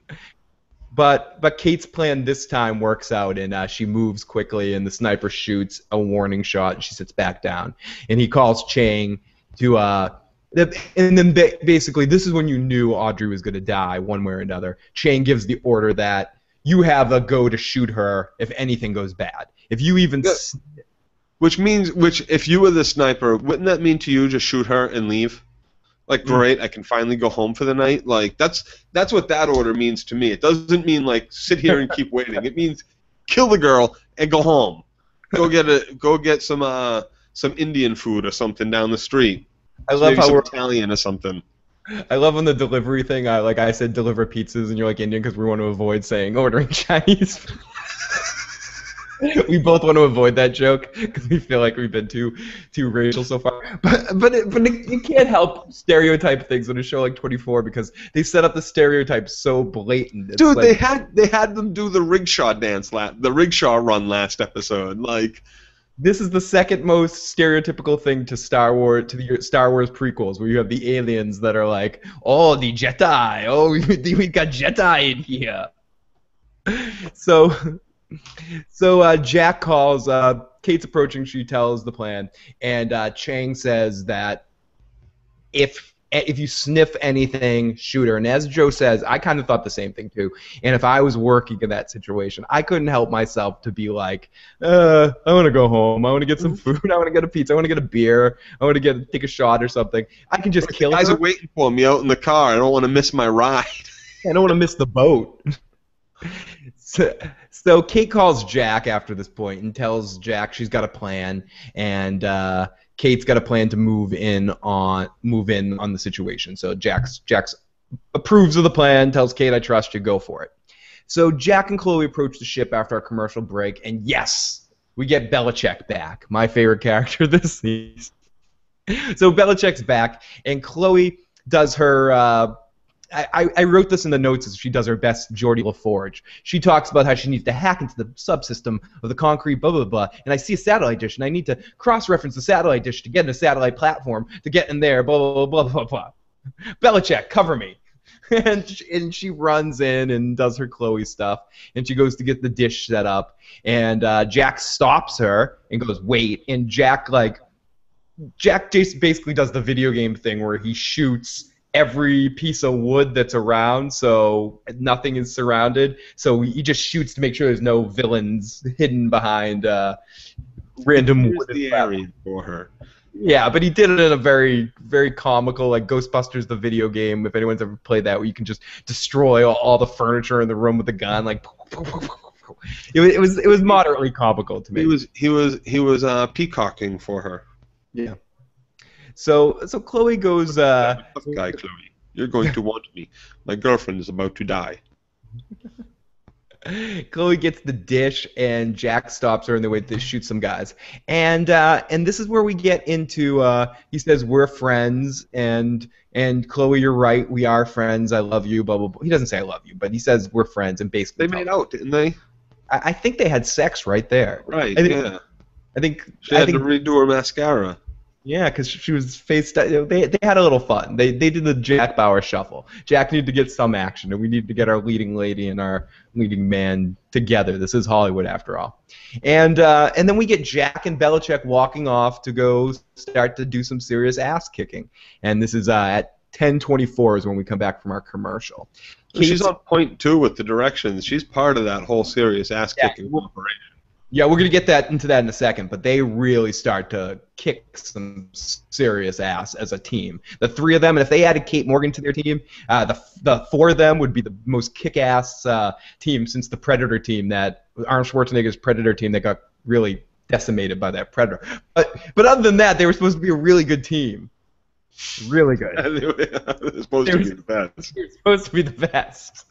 But Kate's plan this time works out, and she moves quickly, and the sniper shoots a warning shot, and she sits back down. And he calls Chang to and then basically this is when you knew Audrey was going to die one way or another. Chang gives the order that you have a go to shoot her if anything goes bad. If you even Yeah. Which if you were the sniper, wouldn't that mean to you just shoot her and leave? Like, great, I can finally go home for the night. Like, that's what that order means to me. It doesn't mean like sit here and keep waiting. It means kill the girl and go home. Go get some Indian food or something down the street. I So love maybe how some we're Italian or something. I love on the delivery thing. I said deliver pizzas, and you're like Indian because we want to avoid saying ordering Chinese. We both want to avoid that joke because we feel like we've been too racial so far. But you can't help stereotype things on a show like 24 because they set up the stereotypes so blatant. It's Dude, like, they had them do the rickshaw the rickshaw run last episode. Like, this is the second most stereotypical thing to Star Wars the Star Wars prequels, where you have the aliens that are like, oh, the Jedi, oh, we got Jedi in here. So. So Jack calls. Kate's approaching. She tells the plan, and Chang says that if you sniff anything, shoot her. And as Joe says, I kind of thought the same thing too. And if I was working in that situation, I couldn't help myself to be like, I want to go home. I want to get some food. I want to get a pizza. I want to get a beer. I want to take a shot or something. I can just the kill guys her. are waiting for me out in the car. I don't want to miss my ride. I don't want to miss the boat. So Kate calls Jack after this point and tells Jack she's got a plan, and Kate's got a plan to move in on the situation. So Jack's approves of the plan, tells Kate, "I trust you, go for it." So Jack and Chloe approach the ship after our commercial break, and yes, we get Belichick back, my favorite character this season. So Belichick's back, and Chloe does her. I wrote this in the notes as she does her best Geordie LaForge. She talks about how she needs to hack into the subsystem of the concrete, blah, blah, blah, and I see a satellite dish, and I need to cross-reference the satellite dish to get in a satellite platform to get in there, blah, blah, blah, blah, blah, blah. Belichick, cover me. And she runs in and does her Chloe stuff, and she goes to get the dish set up, and Jack stops her and goes, wait, and Jack just basically does the video game thing where he shoots every piece of wood that's around, so nothing is surrounded. So he just shoots to make sure there's no villains hidden behind random Here's wood. the area for her. Yeah, but he did it in a very, very comical, like Ghostbusters, the video game. If anyone's ever played that, where you can just destroy all the furniture in the room with a gun, like. It was moderately comical to me. He was peacocking for her. Yeah. So Chloe goes. Tough guy, Chloe. You're going to want me. My girlfriend is about to die. Chloe gets the dish, and Jack stops her on the way to shoot some guys. And this is where we get into. He says we're friends, and Chloe, you're right, we are friends. I love you. Blah blah blah. He doesn't say I love you, but he says we're friends, and basically They made out, didn't they? I think they had sex right there. Right. I think She had to redo her mascara. Yeah, because she was faced. They had a little fun. They did the Jack Bauer shuffle. Jack needed to get some action, and we need to get our leading lady and our leading man together. This is Hollywood, after all. And then we get Jack and Belichick walking off to go start to do some serious ass kicking. And this is at 10:24 is when we come back from our commercial. She's on point too with the directions. She's part of that whole serious ass kicking operation. Yeah, we're going to get into that in a second, but they really start to kick some serious ass as a team. The three of them, and if they added Kate Morgan to their team, the four of them would be the most kick-ass team since the Predator team, that Arnold Schwarzenegger's Predator team that got really decimated by that Predator. But other than that, they were supposed to be a really good team. Really good. They were supposed to be the best. They were supposed to be the best.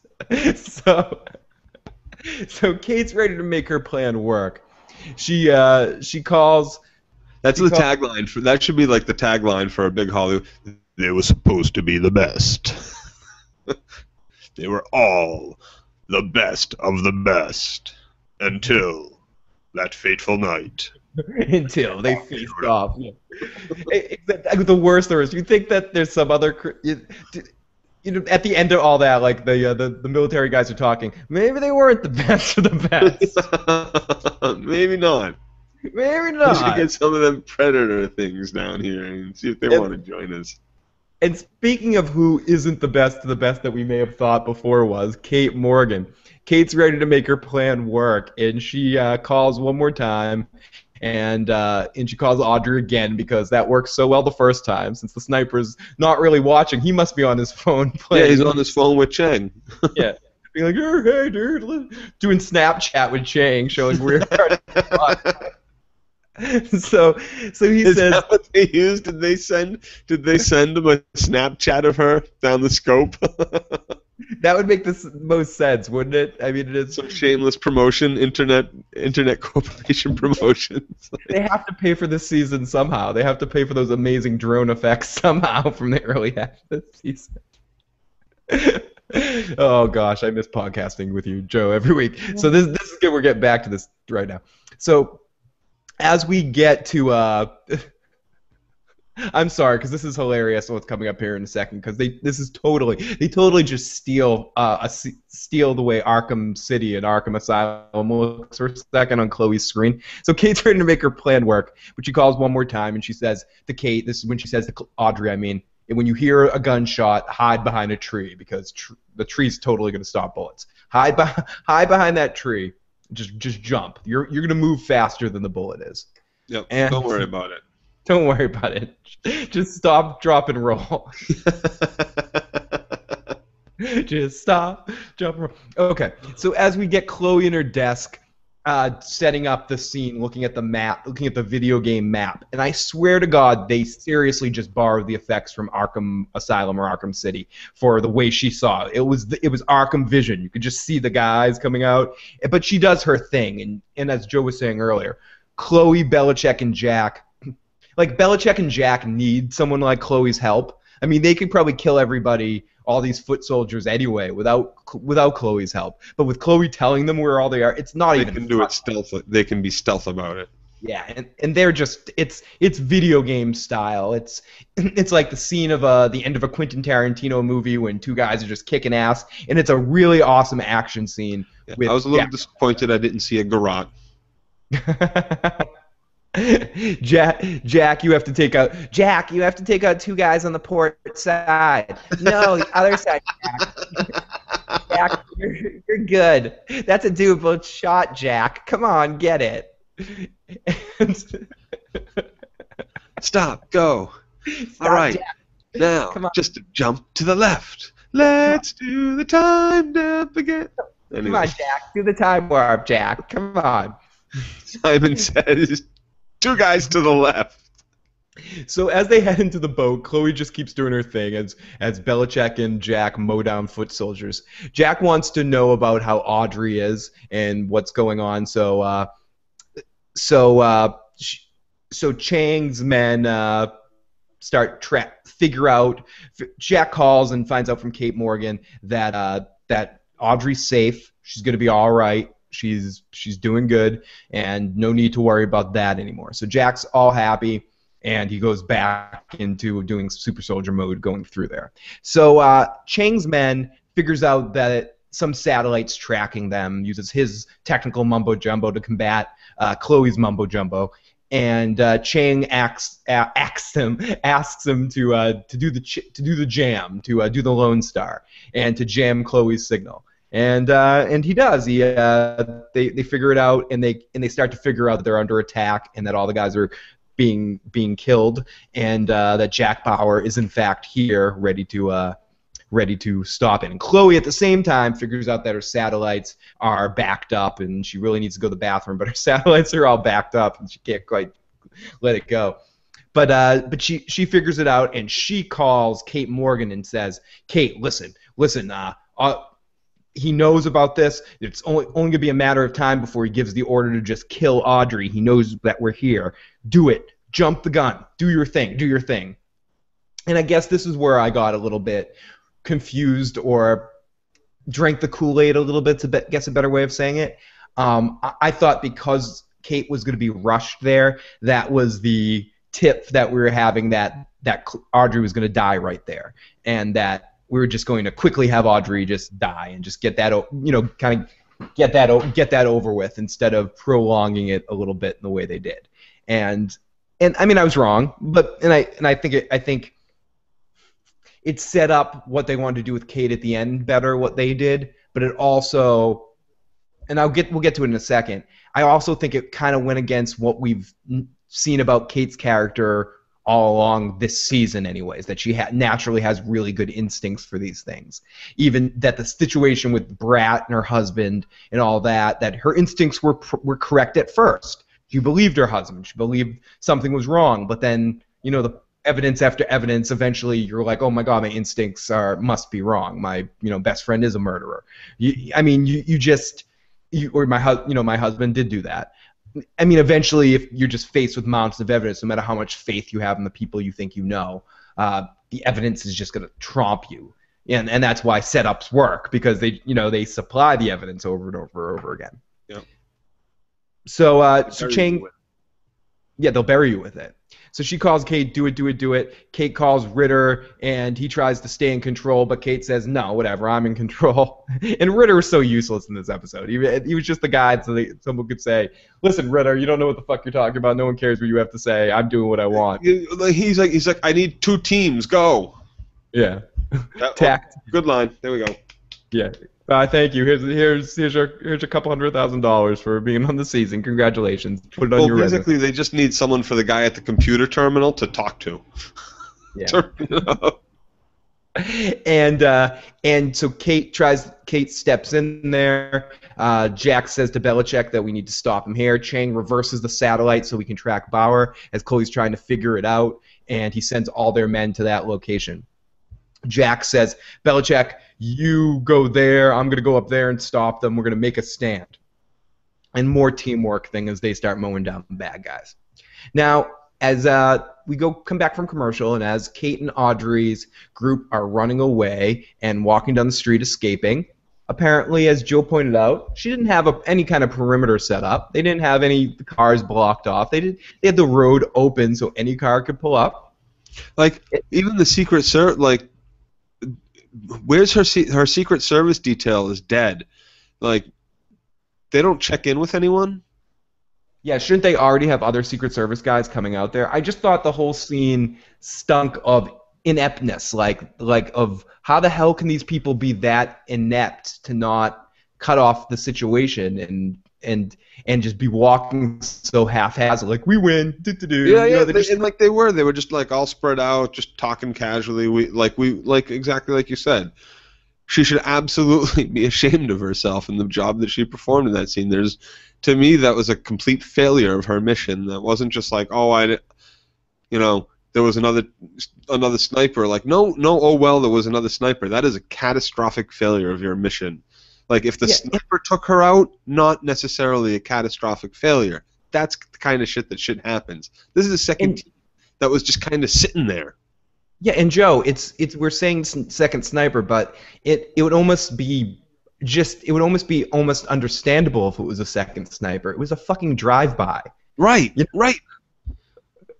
So Kate's ready to make her plan work. She calls. That's the tagline for. That should be like the tagline for a big Hollywood. They were supposed to be the best. They were all the best of the best until that fateful night. Until they faced off. Yeah. The worst there is. You think that there's some other. At the end of all that, like the military guys are talking. Maybe they weren't the best of the best. Maybe not. Maybe not. We should get some of them Predator things down here and see if they want to join us. And speaking of who isn't the best of the best that we may have thought before was Kate Morgan. Kate's ready to make her plan work, and she calls one more time. And she calls Audrey again because that worked so well the first time. Since the sniper's not really watching, he must be on his phone playing. Yeah, he's on his phone with Chang. Yeah, being like, oh, hey, dude, doing Snapchat with Chang, showing weird. So he Is says, that what they used? Did they send him a Snapchat of her down the scope? that would make the most sense, wouldn't it? I mean, it is some shameless promotion, internet corporation promotions. They have to pay for this season somehow. They have to pay for those amazing drone effects somehow from the early half of the season. Oh gosh, I miss podcasting with you, Joe, every week. So this is good. We're getting back to this right now. So as we get to I'm sorry, because this is hilarious. What's coming up here in a second? Because they totally just steal the way Arkham City and Arkham Asylum looks for a second on Chloe's screen. So Kate's trying to make her plan work, but she calls one more time and she says to Kate, this is when she says to Audrey, I mean, when you hear a gunshot, hide behind a tree because the tree's totally going to stop bullets. Hide behind that tree. Just jump. You're going to move faster than the bullet is. Yep. And don't worry about it. Don't worry about it. Just stop, drop, and roll. Just stop, drop, and roll. Okay, so as we get Chloe in her desk, setting up the scene, looking at the map, looking at the video game map, and I swear to God, they seriously just borrowed the effects from Arkham Asylum or Arkham City for the way she saw it. It was Arkham Vision. You could just see the guys coming out, but she does her thing, and as Joe was saying earlier, Chloe, Belichick, and Jack. Like, Belichick and Jack need someone like Chloe's help. I mean, they could probably kill everybody, all these foot soldiers anyway, without Chloe's help. But with Chloe telling them where all they are, it's not even fun. They can do it stealth. They can be stealth about it. Yeah, and they're just it's video game style. It's like the scene of the end of a Quentin Tarantino movie when two guys are just kicking ass, and it's a really awesome action scene. Yeah, I was a little disappointed I didn't see a garrote. Jack, you have to take out two guys on the port side. No, the other side, Jack. Jack, you're good. That's a doable shot, Jack. Come on, get it. Stop, go. Stop, all right, Jack. now just jump to the left. Let's do the time jump again. Come on, Jack. Do the time warp, Jack. Come on. Simon says, 2 guys to the left. So as they head into the boat, Chloe just keeps doing her thing as Belichick and Jack mow down foot soldiers. Jack wants to know about how Audrey is and what's going on. So Chang's men figure out. Jack calls and finds out from Kate Morgan that Audrey's safe. She's going to be all right. She's doing good, and no need to worry about that anymore. So Jack's all happy, and he goes back into doing super soldier mode going through there. So Chang's men figures out that some satellite's tracking them, uses his technical mumbo jumbo to combat Chloe's mumbo jumbo, and Chang asks him to do the jam, to do the Lone Star, and to jam Chloe's signal. And he does. They figure it out, and they start to figure out that they're under attack and that all the guys are being killed, and that Jack Bauer is in fact here, ready to stop it. And Chloe at the same time figures out that her satellites are backed up, and she really needs to go to the bathroom, but her satellites are all backed up, and she can't quite let it go. But she figures it out, and she calls Kate Morgan and says, "Kate, listen. He knows about this. It's only going to be a matter of time before he gives the order to just kill Audrey. He knows that we're here. Do it. Jump the gun. Do your thing. Do your thing." And I guess this is where I got a little bit confused, or drank the Kool-Aid a little bit, to guess a better way of saying it. I thought because Kate was going to be rushed there, that was the tip that we were having, that Audrey was going to die right there, and that we were just going to quickly have Audrey just die and just get that, kind of get that over with, instead of prolonging it a little bit in the way they did. And I mean, I was wrong, but I think it set up what they wanted to do with Kate at the end better, what they did, but it also, and we'll get to it in a second, I also think it kind of went against what we've seen about Kate's character all along this season anyways, that she naturally has really good instincts for these things. Even that the situation with Brat and her husband and all that her instincts were correct at first. She believed her husband. She believed something was wrong, but then, the evidence after evidence, eventually you're like, oh my God, my instincts must be wrong. My best friend is a murderer. My husband did do that. I mean, eventually, if you're just faced with mountains of evidence, no matter how much faith you have in the people you think you know, the evidence is just going to trump you, and that's why setups work, because they supply the evidence over and over and over again. Yep. So Chang, they'll bury you with it. So she calls Kate, do it. Kate calls Ritter, and he tries to stay in control, but Kate says, no, whatever, I'm in control. And Ritter was so useless in this episode. He was just the guy so someone could say, listen, Ritter, you don't know what the fuck you're talking about. No one cares what you have to say. I'm doing what I want. He's like, I need 2 teams. Go. Yeah. Tact. Good line. There we go. Yeah. Thank you. Here's a couple $100,000 for being on the season. Congratulations. Put it on your resume. Basically, they just need someone for the guy at the computer terminal to talk to. Yeah. Turn it up. And so Kate steps in there. Jack says to Belichick that we need to stop him here. Chang reverses the satellite so we can track Bauer as Chloe's trying to figure it out, and he sends all their men to that location. Jack says, Belichick, you go there, I'm going to go up there and stop them, we're going to make a stand. And more teamwork thing as they start mowing down the bad guys. Now, as we come back from commercial, and as Kate and Audrey's group are running away and walking down the street escaping, apparently, as Joe pointed out, she didn't have any kind of perimeter set up. They didn't have any cars blocked off. They had the road open so any car could pull up. Like, even the Secret Service, where's her Secret Service detail is dead. Like, they don't check in with anyone? Yeah, shouldn't they already have other Secret Service guys coming out there? I just thought the whole scene stunk of ineptness, like of how the hell can these people be that inept to not cut off the situation and just be walking so haphazard, like we win. Yeah, they were just like all spread out, just talking casually. Exactly like you said. she should absolutely be ashamed of herself and the job that she performed in that scene. To me, that was a complete failure of her mission. That wasn't just like, there was another sniper. Like, no, oh well, there was another sniper. That is a catastrophic failure of your mission. Like, if the sniper took her out, not necessarily a catastrophic failure. That's the kind of shit happens. This is a second team that was just kind of sitting there. Yeah, and Joe, it's we're saying second sniper, but it would almost be almost understandable if it was a second sniper. It was a fucking drive-by. Right, right.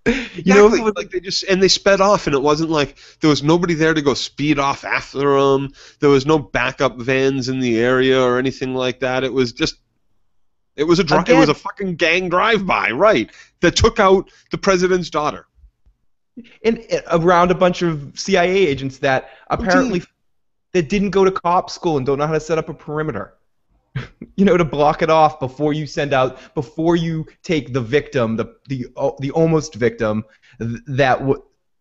Exactly. Like they sped off, and it wasn't like there was nobody there to go speed off after them. There was no backup vans in the area or anything like that. It was a fucking gang drive-by, right? That took out the president's daughter. And around a bunch of CIA agents that apparently that didn't go to cop school and don't know how to set up a perimeter. To block it off before you take the victim, the almost victim,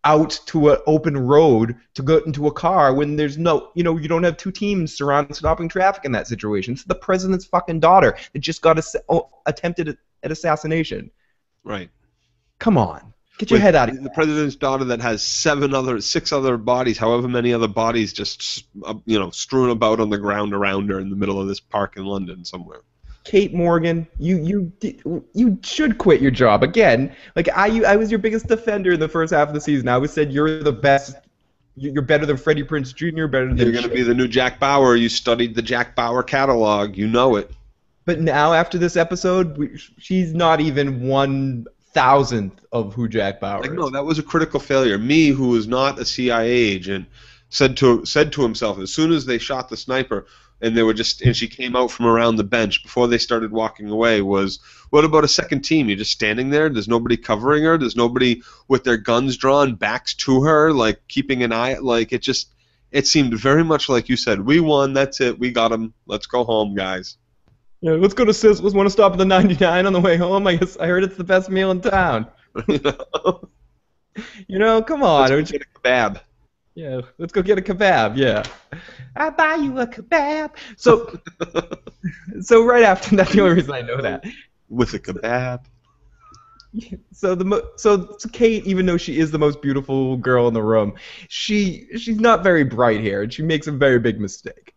out to an open road to go into a car when there's no, you don't have two teams stopping traffic in that situation. It's the president's fucking daughter that just got attempted at assassination. Right. Come on. Get your head out of here. The president's daughter that has 6 other bodies, however many other bodies, just strewn about on the ground around her in the middle of this park in London somewhere. Kate Morgan, you should quit your job again. Like I was your biggest defender in the first half of the season. I always said you're the best. You're better than Freddie Prinze Jr. Better than you're going to be the new Jack Bauer. You studied the Jack Bauer catalog. You know it. But now after this episode, she's not even 1,000th of who Jack Bauer is. No, that was a critical failure. Me, who was not a CIA agent, said to himself as soon as they shot the sniper and she came out from around the bench before they started walking away was, what about a second team? You're just standing there. There's nobody covering her. There's nobody with their guns drawn, backs to her, like keeping an eye. Like it seemed very much like you said. We won. That's it. We got him. Let's go home, guys. Yeah, let's go to Sizzlers. Want to stop at the 99 on the way home? I heard it's the best meal in town. Come on. Let's go get a kebab. Yeah, let's go get a kebab. Yeah, I'll buy you a kebab. So right after that, the only reason I know that with a kebab. So Kate, even though she is the most beautiful girl in the room, she's not very bright here, and she makes a very big mistake.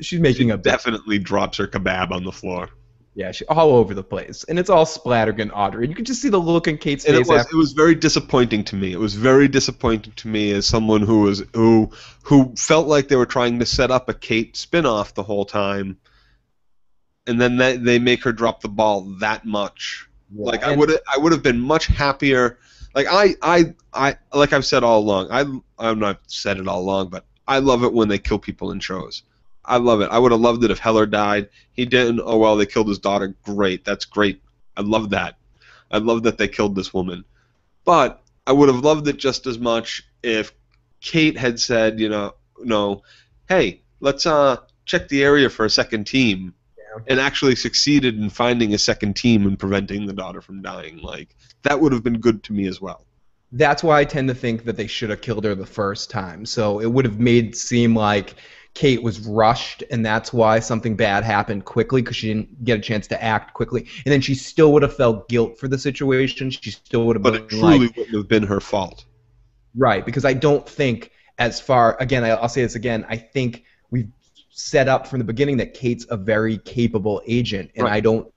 She definitely drops her kebab on the floor. Yeah, she's all over the place, and it's all splattered and Audrey. And you can just see the look in Kate's face. It was very disappointing to me. It was very disappointing to me as someone who felt like they were trying to set up a Kate spin-off the whole time, and then they make her drop the ball that much. Yeah, like I would have been much happier. Like like I've said all along. I've not said it all along, but I love it when they kill people in shows. I love it. I would have loved it if Heller died. He didn't. Oh, well, they killed his daughter. Great. That's great. I love that. I love that they killed this woman. But I would have loved it just as much if Kate had said, no, hey, let's check the area for a second team, and actually succeeded in finding a second team and preventing the daughter from dying. Like, that would have been good to me as well. That's why I tend to think that they should have killed her the first time. So it would have made it seem like Kate was rushed, and that's why something bad happened quickly, because she didn't get a chance to act quickly. And then she still would have felt guilt for the situation. She still would have been But it truly wouldn't have been her fault. Right, because I don't think again, I'll say this again, I think we've set up from the beginning that Kate's a very capable agent, and I don't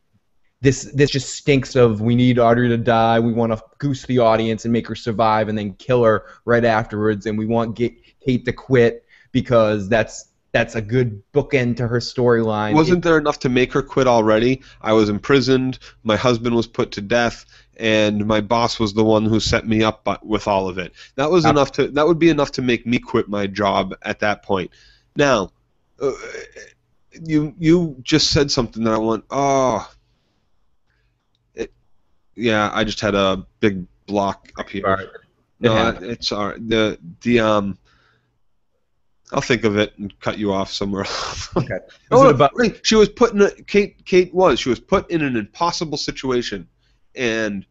This just stinks of, we need Audrey to die, we want to goose the audience and make her survive and then kill her right afterwards, and we want Kate to quit because that's a good bookend to her storyline. Wasn't there enough to make her quit already? I was imprisoned, my husband was put to death, and my boss was the one who set me up with all of it. That was enough to. That would be enough to make me quit my job at that point. Now, you just said something that I want. Yeah, I just had a big block up here. Right. No, it's all right. I'll think of it and cut you off somewhere else. Okay. She was put in Kate was put in an impossible situation, and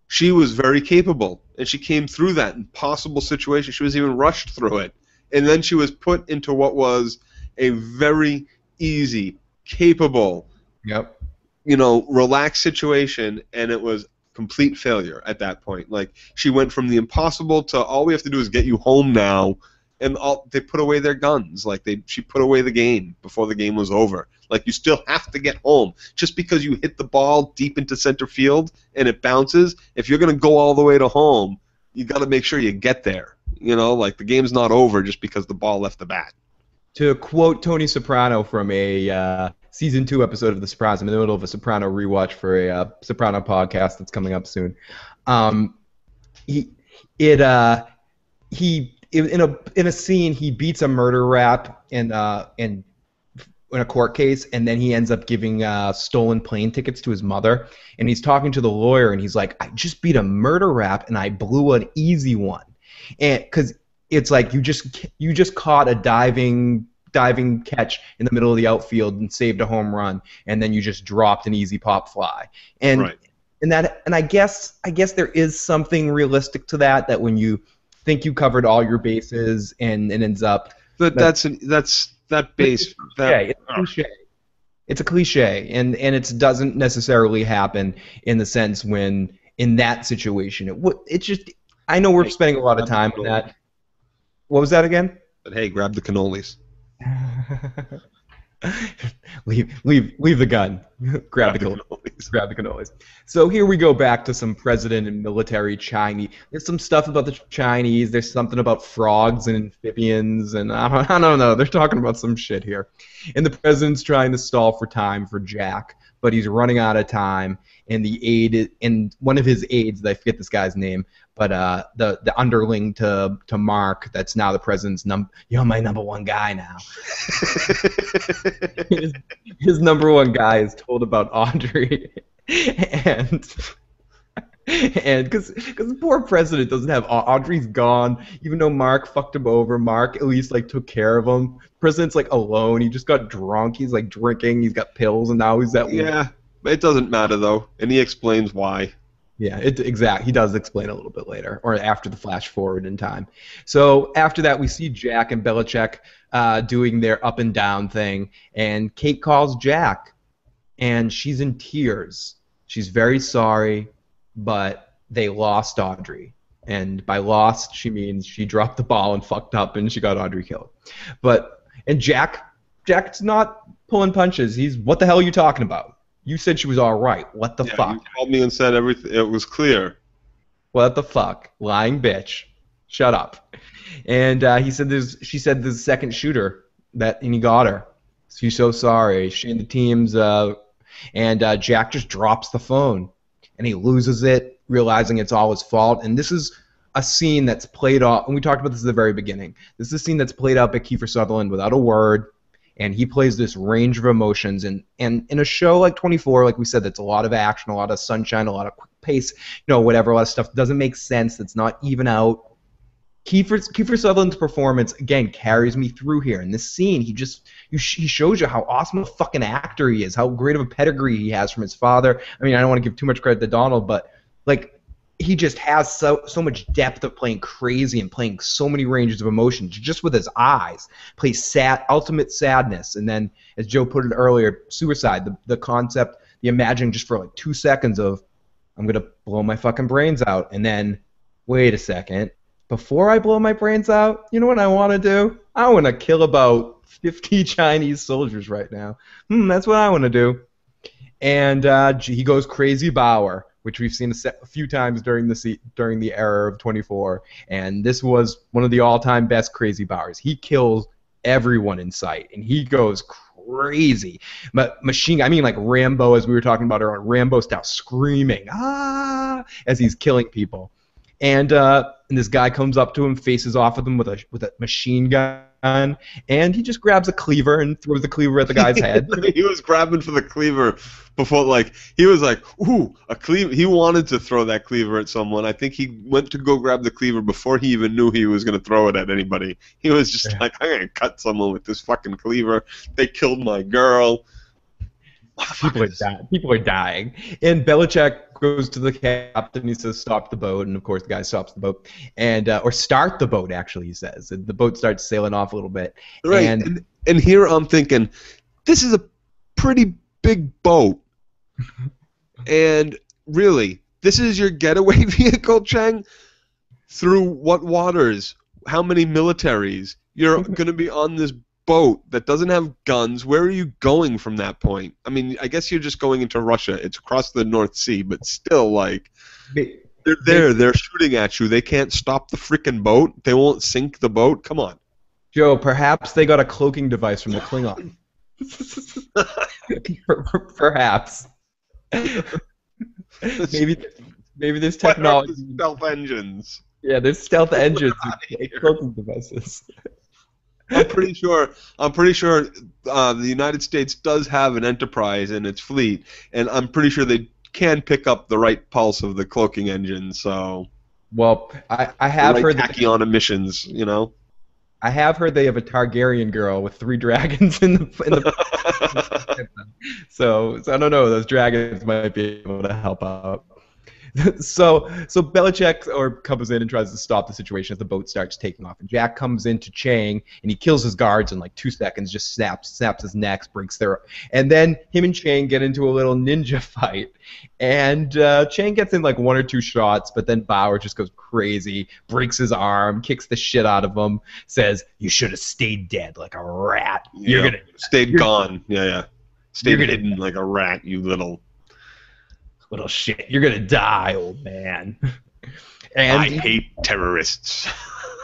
she was very capable, and she came through that impossible situation. She was even rushed through it, and then she was put into what was a very easy, capable, Yep. Relaxed situation, and it was complete failure at that point. Like, she went from the impossible to all we have to do is get you home now, and they put away their guns. Like, she put away the game before the game was over. Like, you still have to get home. Just because you hit the ball deep into center field and it bounces, if you're going to go all the way to home, you got to make sure you get there. Like, the game's not over just because the ball left the bat. To quote Tony Soprano from a season 2 episode of The Sopranos, I'm in the middle of a Soprano rewatch for a Soprano podcast that's coming up soon. In a scene, he beats a murder rap in a court case, and then he ends up giving stolen plane tickets to his mother, and he's talking to the lawyer, and he's like, I just beat a murder rap and I blew an easy one, and because it's like you just caught a diving catch in the middle of the outfield and saved a home run, and then you just dropped an easy pop fly, and Right. I guess there is something realistic to that when you think you covered all your bases and it ends up That base. it's a cliche. It's a cliche, and it doesn't necessarily happen in the sense when in that situation. It's just, I know we're spending a lot of time on that. What was that again? But hey, grab the cannolis. leave the gun. Grab the cannolis. Grab the cannolis. So here we go back to some president and military Chinese. There's some stuff about the Chinese. There's something about frogs and amphibians, and I don't know. They're talking about some shit here. And the president's trying to stall for time for Jack, but he's running out of time. And one of his aides, I forget this guy's name, but the underling to Mark, that's now the president's you're my number one guy now. his number one guy is told about Audrey, and because the poor president doesn't have Audrey's gone, even though Mark fucked him over. Mark at least took care of him. The president's alone. He just got drunk. He's drinking. He's got pills, and now he's at yeah. It doesn't matter though, and he explains why. Yeah, he does explain a little bit later, or after the flash forward in time. So after that, we see Jack and Belichick doing their up and down thing, and Kate calls Jack, and she's in tears. She's very sorry, but they lost Audrey. And by lost, she means she dropped the ball and fucked up, and she got Audrey killed. And Jack's not pulling punches. He's, what the hell are you talking about? You said she was all right. What the fuck? You called me and said everything. It was clear. What the fuck? Lying bitch. Shut up. And she said there's a second shooter and he got her. She's so sorry. She and the teams and Jack just drops the phone and he loses it, realizing it's all his fault. And this is a scene that's played off, and we talked about this at the very beginning. This is a scene that's played out by Kiefer Sutherland without a word. And he plays this range of emotions, and in a show like 24, like we said, that's a lot of action, a lot of sunshine, a lot of quick pace, whatever, a lot of stuff doesn't make sense, that's not even out. Kiefer Sutherland's performance, again, carries me through here. In this scene, he shows you how awesome a fucking actor he is, how great of a pedigree he has from his father. I mean, I don't want to give too much credit to Donald, but, he just has so much depth of playing crazy and playing so many ranges of emotions just with his eyes. Plays ultimate sadness, and then, as Joe put it earlier, suicide. The concept, the imagining just for 2 seconds of, I'm gonna blow my fucking brains out, and then, wait a second, before I blow my brains out, you know what I want to do? I want to kill about 50 Chinese soldiers right now. That's what I want to do. And he goes crazy Bauer, which we've seen a few times during the era of 24, and this was one of the all-time best crazy Bauers. He kills everyone in sight, and he goes crazy. But like Rambo, as we were talking about earlier, Rambo style, screaming as he's killing people. And this guy comes up to him, faces off with him with a machine gun, and he just grabs a cleaver and throws the cleaver at the guy's head. He was grabbing for the cleaver before, he was like, ooh, a cleaver. He wanted to throw that cleaver at someone. I think he went to go grab the cleaver before he even knew he was going to throw it at anybody. He was just like, I'm going to cut someone with this fucking cleaver. They killed my girl. People are dying. And Belichick goes to the captain. He says, "Stop the boat." And of course, the guy stops the boat, and or start the boat. Actually, he says, and the boat starts sailing off a little bit. Right. And here I'm thinking, this is a pretty big boat, and really, this is your getaway vehicle, Chang? Through what waters? How many militaries? You're going to be on this boat that doesn't have guns. Where are you going from that point? I mean, I guess you're just going into Russia. It's across the North Sea, but still, like, they're there. They're shooting at you. They can't stop the freaking boat. They won't sink the boat. Come on. Joe, perhaps they got a cloaking device from the Klingon. Perhaps. Maybe there's technology. Stealth engines. Yeah, there's stealth engines with cloaking devices. I'm pretty sure the United States does have an Enterprise in its fleet, and I'm pretty sure they can pick up the right pulse of the cloaking engine. So, well, I have heard tachyon emissions. You know, I have heard they have a Targaryen girl with 3 dragons in the so I don't know. Those dragons might be able to help out. So Belichick comes in and tries to stop the situation as the boat starts taking off. And Jack comes into Chang and he kills his guards in like 2 seconds, just snaps his necks, breaks their. And then him and Chang get into a little ninja fight. And Chang gets in like 1 or 2 shots, but then Bauer just goes crazy, breaks his arm, kicks the shit out of him, says, "You should have stayed dead like a rat. Stayed gone. Yeah. Stayed hidden like a rat, you little shit. You're gonna die, old man." And I hate terrorists.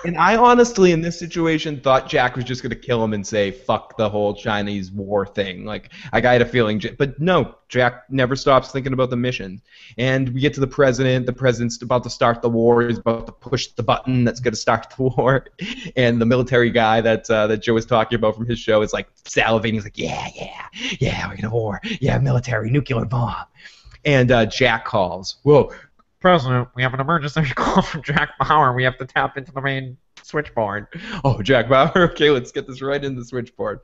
And I honestly, in this situation, thought Jack was just gonna kill him and say, "Fuck the whole Chinese war thing." Like, I had a feeling, but no, Jack never stops thinking about the mission. And we get to the president. The president's about to start the war. He's about to push the button that's gonna start the war. And the military guy that Joe was talking about from his show is like salivating. He's like, "Yeah, we're gonna war. Yeah, military, nuclear bomb." And Jack calls. "Whoa, President, we have an emergency call from Jack Bauer. We have to tap into the main switchboard." "Oh, Jack Bauer? Okay, let's get this right in the switchboard."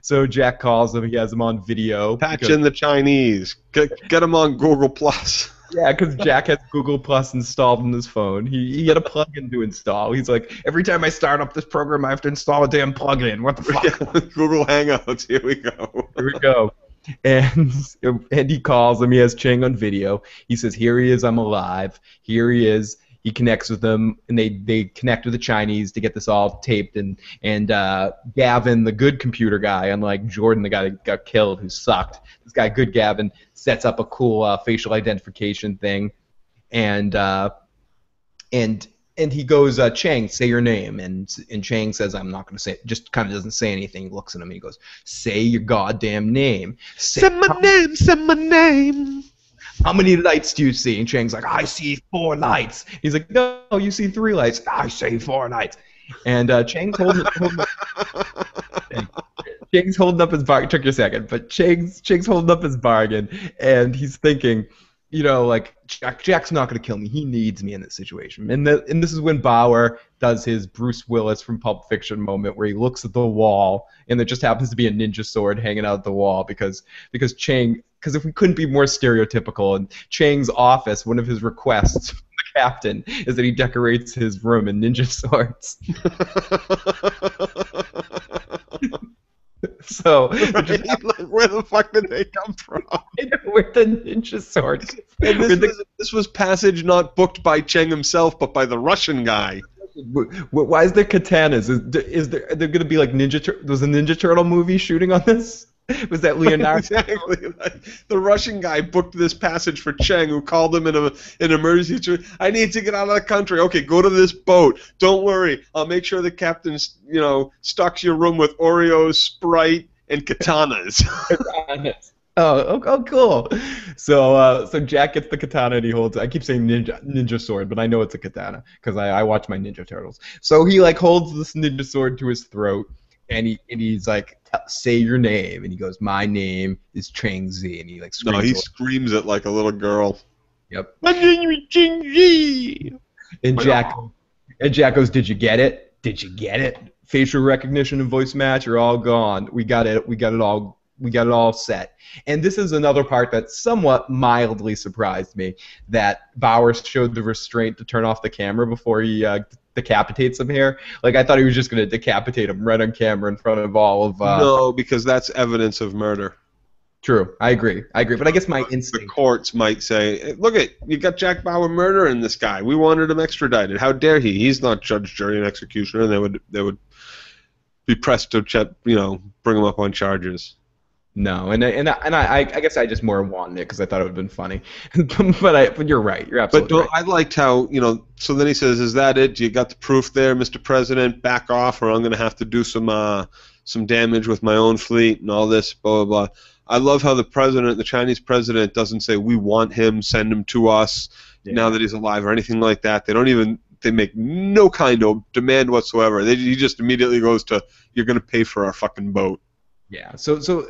So Jack calls him. He has him on video. Patch in the Chinese. Get him on Google+. Yeah, because Jack has Google Plus installed on his phone. He had a plugin to install. He's like, "Every time I start up this program, I have to install a damn plugin. What the fuck?" Yeah, Google Hangouts. Here we go. Here we go. And he calls him. He has Chang on video. He says, "Here he is. I'm alive. Here he is." He connects with them, and they connect with the Chinese to get this all taped. And Gavin, the good computer guy, unlike Jordan, the guy that got killed, who sucked, this guy, good Gavin, sets up a cool facial identification thing, and he goes, "Chang, say your name." And Chang says, "I'm not going to say it." Just kind of doesn't say anything. He looks at him and he goes, "Say your goddamn name. Say my name. How many lights do you see?" And Chang's like, "I see 4 lights." He's like, "No, you see 3 lights." "I see 4 lights." And Chang's holding up his bargain. It took you a second, but Chang's holding up his bargain, and he's thinking, like, Jack's not going to kill me. He needs me in this situation. And this is when Bauer does his Bruce Willis from Pulp Fiction moment where he looks at the wall, and there just happens to be a ninja sword hanging out the wall because if we couldn't be more stereotypical, in Chang's office, one of his requests from the captain is that he decorates his room in ninja swords. So, right? Where the fuck did they come from? Where the ninja swords? And this was passage not booked by Chang himself, but by the Russian guy. Why is there katanas? Is there going to be like was a Ninja Turtle movie shooting on this? Was that Leonardo? Exactly. Like, the Russian guy booked this passage for Chang, who called him in an emergency. "I need to get out of the country." "Okay, go to this boat. Don't worry. I'll make sure the captain, stocks your room with Oreos, Sprite, and katanas." Oh, cool. So Jack gets the katana and he holds it. I keep saying ninja sword, but I know it's a katana because I watch my Ninja Turtles. So he like holds this ninja sword to his throat, and he's like, "Say your name," and he goes, "My name is Chang Zi," and he like screams. No, he screams it like a little girl. Yep. "My name is Chang Zi." And Jack goes, "Did you get it? Did you get it? Facial recognition and voice match are all gone. We got it. We got it all we got it all set. And this is another part that somewhat mildly surprised me, that Bauer showed the restraint to turn off the camera before he decapitates him here. Like, I thought he was just going to decapitate him right on camera in front of all of... No, because that's evidence of murder. True, I agree. But I guess my instinct... The courts might say, look, you got Jack Bauer murdering this guy. We wanted him extradited. How dare he? He's not judge, jury, and executioner. And they would be pressed to bring him up on charges. No, and I guess I just more wanted it because I thought it would have been funny. but you're right. You're absolutely right. I liked how, so then he says, is that it? You got the proof there, Mr. President? Back off, or I'm going to have to do some damage with my own fleet and all this, blah, blah, blah. I love how the Chinese president doesn't say, we want him, send him to us now that he's alive, or anything like that. They make no kind of demand whatsoever. He just immediately goes to, you're going to pay for our fucking boat. Yeah, so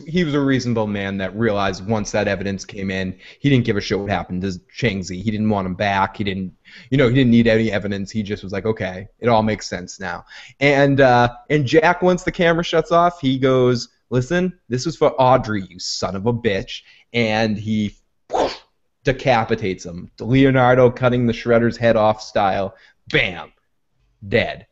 he was a reasonable man that realized once that evidence came in, he didn't give a shit what happened to Changzi. He didn't want him back. He didn't need any evidence. He just was like, okay, it all makes sense now. And Jack, once the camera shuts off, he goes, listen, this was for Audrey, you son of a bitch, and he decapitates him. Leonardo cutting the Shredder's head off style. Bam, dead.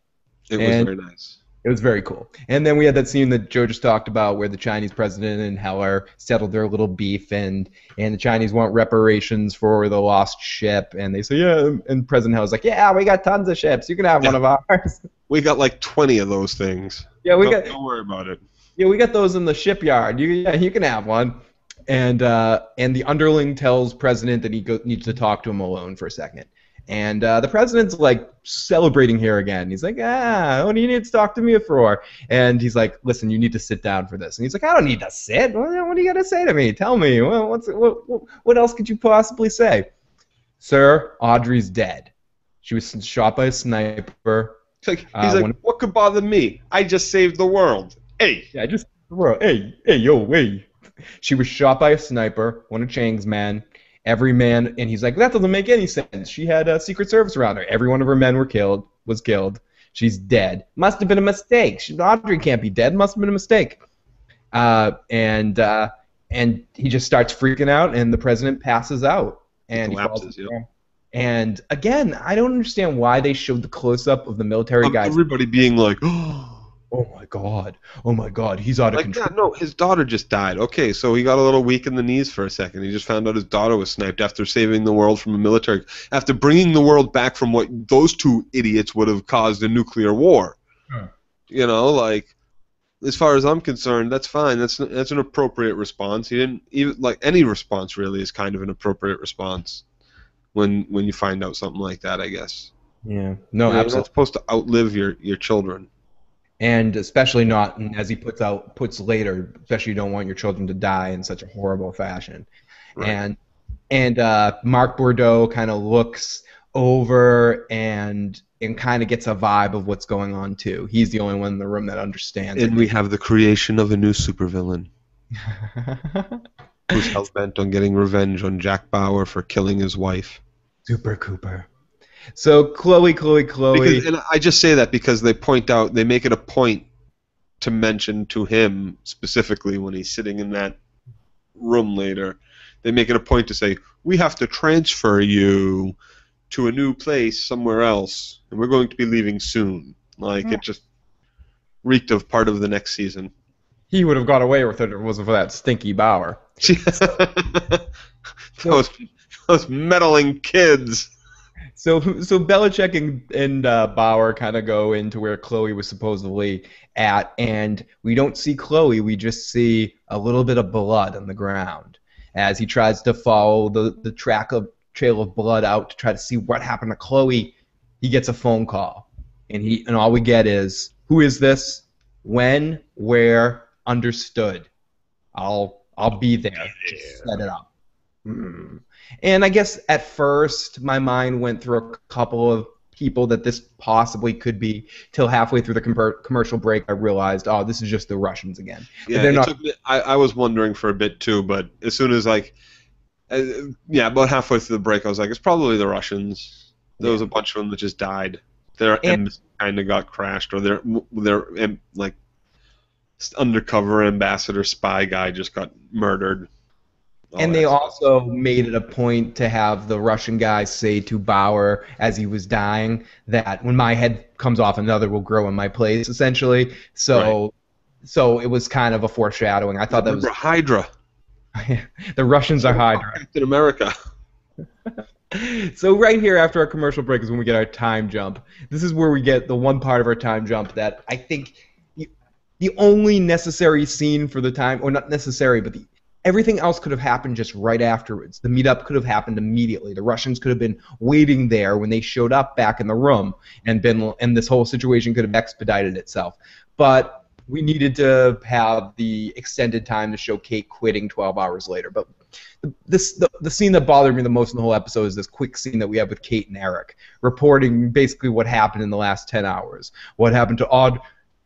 It was very nice. It was very cool. And then we had that scene that Joe just talked about where the Chinese president and Heller settled their little beef, and the Chinese want reparations for the lost ship, and they say, yeah, and President Heller's like, yeah, we got tons of ships. You can have one of ours. We got like 20 of those things. Yeah, don't worry about it. Yeah, we got those in the shipyard. You can have one. And the underling tells President that he needs to talk to him alone for a second. And the President's like celebrating here again. He's like, what do you need to talk to me for? And he's like, listen, you need to sit down for this. And he's like, I don't need to sit. What do you got to say to me? Tell me. What else could you possibly say? Sir, Audrey's dead. She was shot by a sniper. He's like, what could bother me? I just saved the world. Hey. Yeah, I just saved the world. Hey, yo, hey. She was shot by a sniper, one of Chang's men. Every man, and he's like, that doesn't make any sense. She had a Secret Service around her. Every one of her men was killed. She's dead. Must have been a mistake. Audrey can't be dead. Must have been a mistake. And he just starts freaking out, and the President passes out. And he collapses, And again, I don't understand why they showed the close-up of the military guys. Everybody being like, oh my God, he's out of control. Yeah, no, his daughter just died. Okay, so he got a little weak in the knees for a second. He just found out his daughter was sniped after saving the world from a military, after bringing the world back from what those two idiots would have caused a nuclear war. As far as I'm concerned, that's fine. That's an appropriate response. He didn't even any response really is kind of an appropriate response when you find out something like that, I guess. Yeah. No, absolutely. You're not supposed to outlive your children. And especially not, as he puts later, especially you don't want your children to die in such a horrible fashion. Right. And Mark Bordeaux kind of looks over and kind of gets a vibe of what's going on too. He's the only one in the room that understands. And we have the creation of a new supervillain who's hell-bent on getting revenge on Jack Bauer for killing his wife. Super Cooper. So Chloe. And I just say that because they make it a point to mention to him specifically when he's sitting in that room later. They make it a point to say, we have to transfer you to a new place somewhere else, and we're going to be leaving soon. It just reeked of part of the next season. He would have got away with it if it wasn't for that stinky Bauer. those meddling kids. So Belichick and Bauer kind of go into where Chloe was supposedly at, and we don't see Chloe. We just see a little bit of blood on the ground as he tries to follow the trail of blood out to try to see what happened to Chloe. He gets a phone call, and all we get is, who is this? When? Where? Understood. I'll be there. Just set it up. And I guess at first my mind went through a couple of people that this possibly could be, till halfway through the commercial break I realized, this is just the Russians again. Yeah, I was wondering for a bit too, but as soon as about halfway through the break I was like, it's probably the Russians. There was a bunch of them that just died. Their embassy kind of got crashed, or their undercover ambassador spy guy just got murdered. And they also made it a point to have the Russian guy say to Bauer as he was dying that when my head comes off, another will grow in my place, essentially. So, so it was kind of a foreshadowing. I thought that was Hydra. The Russians are Hydra. Captain America. So right here after our commercial break is when we get our time jump. This is where we get the one part of our time jump that I think the only necessary scene for the time, or not necessary, but everything else could have happened just right afterwards. The meetup could have happened immediately. The Russians could have been waiting there when they showed up back in the room, and this whole situation could have expedited itself. But we needed to have the extended time to show Kate quitting 12 hours later. But the scene that bothered me the most in the whole episode is this quick scene that we have with Kate and Eric reporting basically what happened in the last 10 hours. What happened to Odd.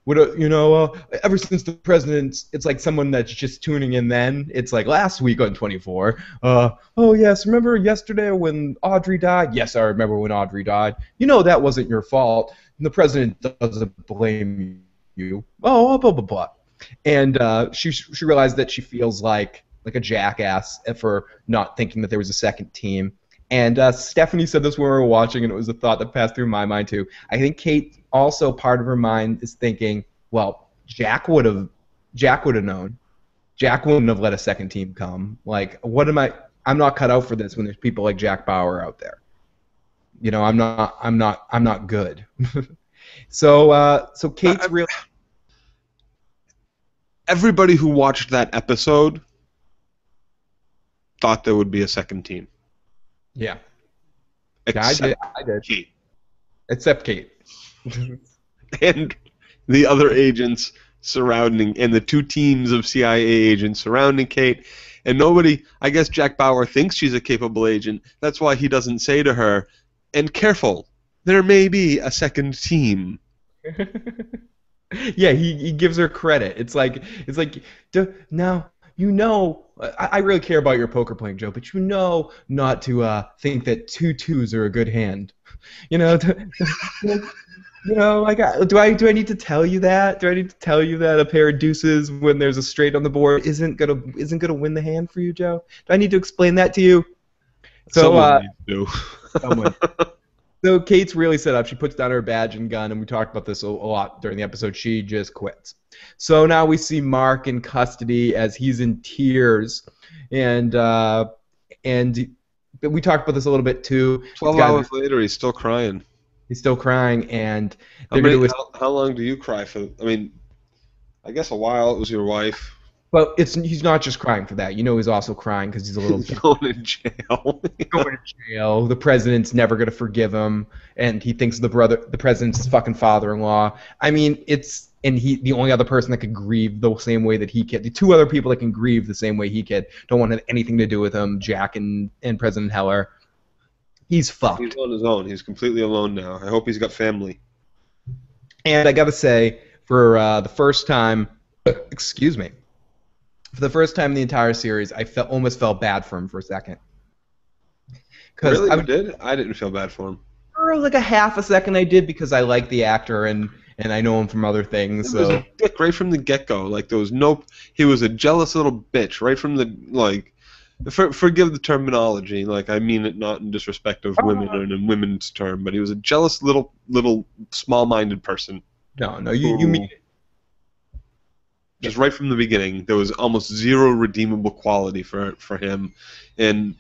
Ever since the president, it's like someone that's just tuning in then. It's like last week on 24. Oh, yes, remember yesterday when Audrey died? Yes, I remember when Audrey died. That wasn't your fault. And the president doesn't blame you. Oh, blah, blah, blah. And she realized that she feels like a jackass for not thinking that there was a second team. And Stephanie said this when we were watching, and it was a thought that passed through my mind too. I think Kate also, part of her mind is thinking, well, Jack would have known. Jack wouldn't have let a second team come. Like, I'm not cut out for this when there's people like Jack Bauer out there. I'm not good. So Kate's real. Everybody who watched that episode thought there would be a second team. Yeah. Except I did. Kate. Except Kate. And the other agents surrounding, and the two teams of CIA agents surrounding Kate. And nobody, I guess Jack Bauer thinks she's a capable agent. That's why he doesn't say to her, and careful, there may be a second team. Yeah, he gives her credit. It's like now I really care about your poker playing, Joe, but not to think that 2 2s are a good hand. Do I need to tell you that? Do I need to tell you that a pair of deuces when there's a straight on the board isn't gonna win the hand for you, Joe? Do I need to explain that to you? Someone needs to. Someone. So Kate's really set up. She puts down her badge and gun, and we talked about this a lot during the episode. She just quits. So now we see Mark in custody as he's in tears, and we talked about this a little bit too. 12 hours later, he's still crying. He's still crying, and how long do you cry for? I mean, I guess a while. It was your wife. But he's not just crying for that. He's also crying because he's a little going to jail. Going to jail. The president's never going to forgive him, and he thinks the president's his fucking father-in-law. I mean, the only other person that could grieve the same way that he could. The two other people that can grieve the same way he could don't want to have anything to do with him. Jack and President Heller. He's fucked. He's on his own. He's completely alone now. I hope he's got family. And I gotta say, for the first time, excuse me. For the first time in the entire series, I almost felt bad for him for a second. Really? You did? I didn't feel bad for him. For like a half a second I did, because I like the actor and I know him from other things. He was a dick right from the get-go. Like, there was he was a jealous little bitch right from the, like, forgive the terminology, like, I mean it not in disrespect of women and in women's term, but he was a jealous little small-minded person. No, you mean it. Just right from the beginning, there was almost zero redeemable quality for him. And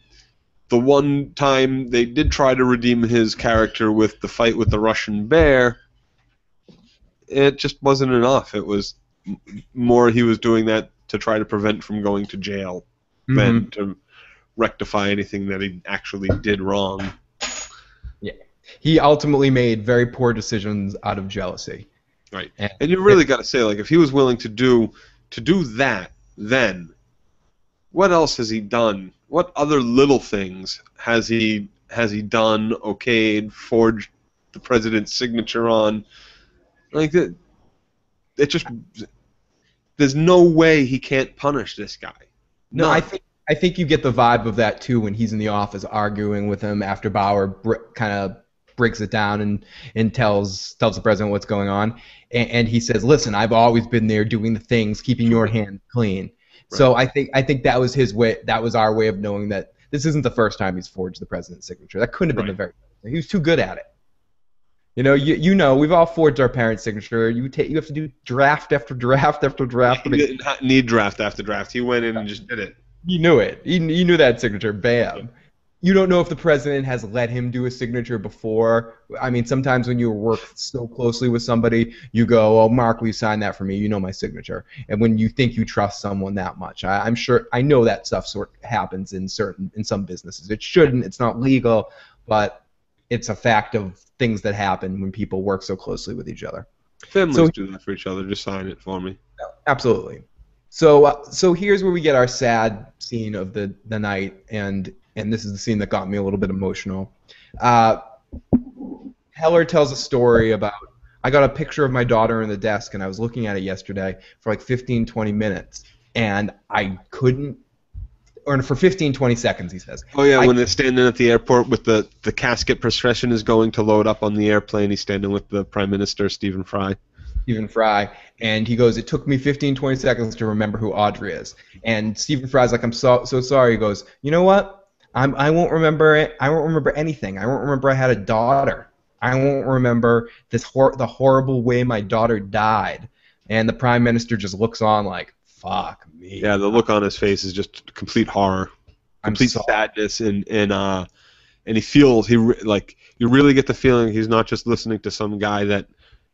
the one time they did try to redeem his character with the fight with the Russian bear, it just wasn't enough. It was more he was doing that to try to prevent from going to jail than to rectify anything that he actually did wrong. Yeah. He ultimately made very poor decisions out of jealousy. Right, and you really got to say, like, if he was willing to do that, then what else has he done? What other little things has he done? Okayed, forged the president's signature on? Like that, it just there's no way he can't punish this guy. No, I think you get the vibe of that too when he's in the office arguing with him after Bauer kind of breaks it down and tells the president what's going on, and he says, "Listen, I've always been there doing the things, keeping your hand clean." Right. So I think that was his way. That was our way of knowing that this isn't the first time he's forged the president's signature. That couldn't have been the very first. He was too good at it. You know, we've all forged our parents' signature. You have to do draft after draft after draft. He didn't need draft after draft. He went in and just did it. He knew it. He knew that signature. Bam. Yeah. You don't know if the president has let him do a signature before. I mean, sometimes when you work so closely with somebody, you go, "Oh, Mark, will you sign that for me? You know my signature." And when you think you trust someone that much, I'm sure I know that stuff happens in some businesses. It shouldn't. It's not legal, but it's a fact of things that happen when people work so closely with each other. Families do that for each other. Just sign it for me. Absolutely. So here's where we get our sad scene of the night, and this is the scene that got me a little bit emotional. Heller tells a story about, I got a picture of my daughter in the desk, and I was looking at it yesterday for like 15, 20 minutes, and I couldn't, or for 15, 20 seconds, he says. Oh, yeah, when they're standing at the airport with the casket procession is going to load up on the airplane, he's standing with the Prime Minister, Stephen Fry. And he goes, "It took me 15, 20 seconds to remember who Audrey is." And Stephen Fry's like, "I'm so sorry." He goes, "You know what? I won't remember it. I won't remember anything. I won't remember I had a daughter. I won't remember the horrible way my daughter died." And the Prime Minister just looks on like, "Fuck me." Yeah, the look on his face is just complete horror, complete sadness, and he feels you really get the feeling he's not just listening to some guy that,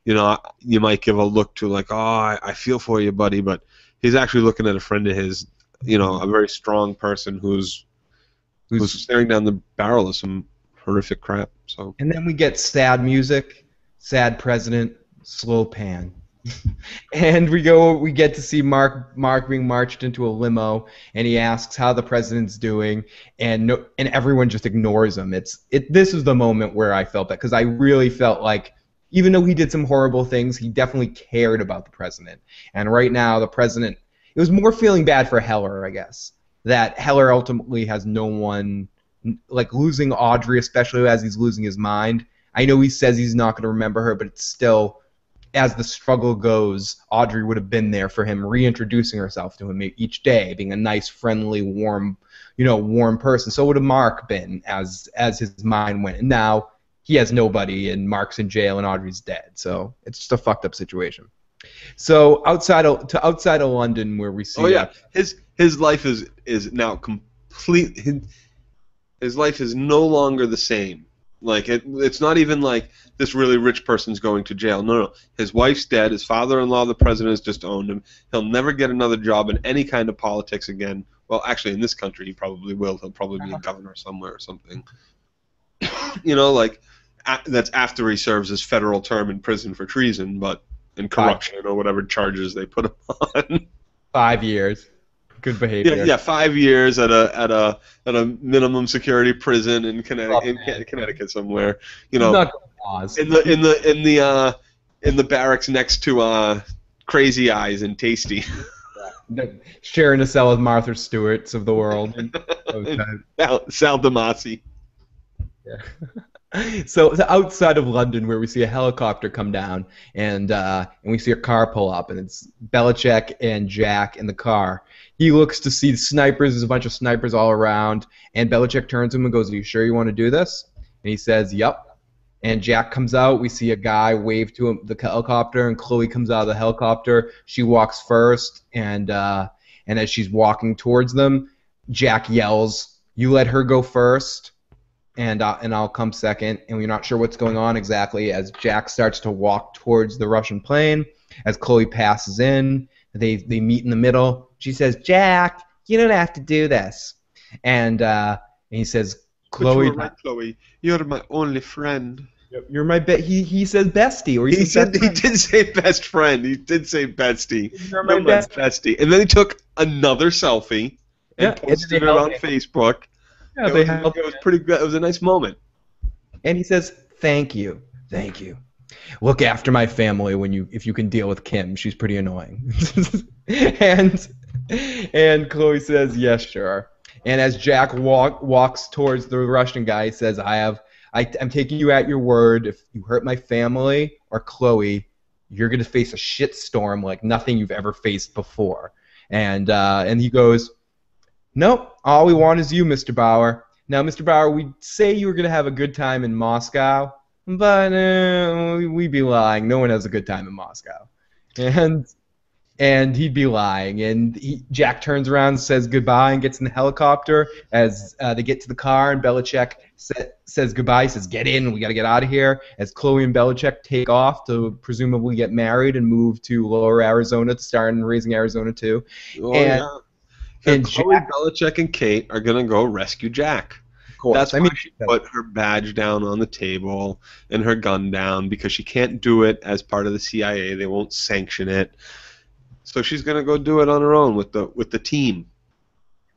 you know, you might give a look to like, "Oh, I feel for you, buddy," but he's actually looking at a friend of his, you know, a very strong person who's staring down the barrel of some horrific crap. So. And then we get sad music, sad president, slow pan, and we get to see Mark being marched into a limo, and he asks how the president's doing, and everyone just ignores him. This is the moment where I felt that, because I really felt like, even though he did some horrible things, he definitely cared about the president. And right now, the president, it was more feeling bad for Heller, I guess, that Heller ultimately has no one, like losing Audrey, especially as he's losing his mind. I know he says he's not going to remember her, but it's still, as the struggle goes, Audrey would have been there for him, reintroducing herself to him each day, being a nice, friendly, warm person. So would have Mark been as his mind went. And now he has nobody, and Mark's in jail, and Audrey's dead. So it's just a fucked up situation. So outside of London, where we see. Oh yeah, his life is now complete. His life is no longer the same. Like it's not even like this really rich person's going to jail. No. His wife's dead. His father-in-law, the president, has just owned him. He'll never get another job in any kind of politics again. Well, actually, in this country, he probably will. He'll probably be a governor somewhere or something. You know, like. That's after he serves his federal term in prison for treason, but in corruption or whatever charges they put him on. 5 years, good behavior. Yeah, 5 years at a minimum security prison in Connecticut somewhere. You know, in the barracks next to Crazy Eyes and Tasty. Sharing a cell with Martha Stewart's of the world. Sal Damasi. Yeah. So outside of London, where we see a helicopter come down, and we see a car pull up, and it's Belichick and Jack in the car. He looks to see snipers. There's a bunch of snipers all around, and Belichick turns to him and goes, "Are you sure you want to do this?" And he says, "Yep." And Jack comes out. We see a guy wave to him, the helicopter, and Chloe comes out of the helicopter. She walks first, and as she's walking towards them, Jack yells, "You let her go first. And I'll come second," and we're not sure what's going on exactly as Jack starts to walk towards the Russian plane. As Chloe passes in, they meet in the middle. She says, "Jack, you don't have to do this," and he says, "Chloe, right, Chloe, you're my only friend. You're my he says bestie, or he did say best friend. He did say bestie. You're my bestie." And then he took another selfie and posted it on Facebook. Yeah, it was pretty good. It was a nice moment. And he says, "Thank you. Look after my family if you can deal with Kim. She's pretty annoying." and Chloe says, "Yes, sure." And as Jack walks towards the Russian guy, he says, "I I'm taking you at your word. If you hurt my family or Chloe, you're going to face a shitstorm like nothing you've ever faced before. And he goes, nope, all we want is you, Mr. Bauer. Now, Mr. Bauer, we say you were going to have a good time in Moscow, but we'd be lying. No one has a good time in Moscow. And he'd be lying. And Jack turns around, says goodbye, and gets in the helicopter as they get to the car, and Belichick says goodbye. He says, get in, we got to get out of here, as Chloe and Belichick take off to presumably get married and move to Lower Arizona to start in Raising Arizona 2. Oh, and Chloe, Belichick, and Kate are going to go rescue Jack. Of course. That's why she put her badge down on the table and her gun down, because she can't do it as part of the CIA. They won't sanction it. So she's going to go do it on her own with the team.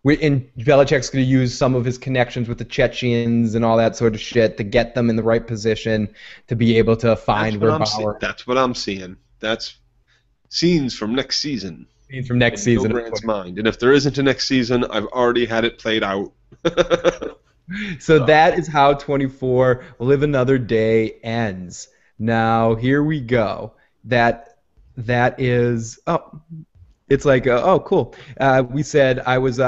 And Belichick's going to use some of his connections with the Chechens and all that sort of shit to get them in the right position to be able to find where Bauer. That's what I'm seeing. That's scenes from next season. Scenes from next season. Bill Grant's mind. And if there isn't a next season, I've already had it played out. So that is how 24 Live Another Day ends. Now, here we go. That is, it's like, oh, cool. We said I was,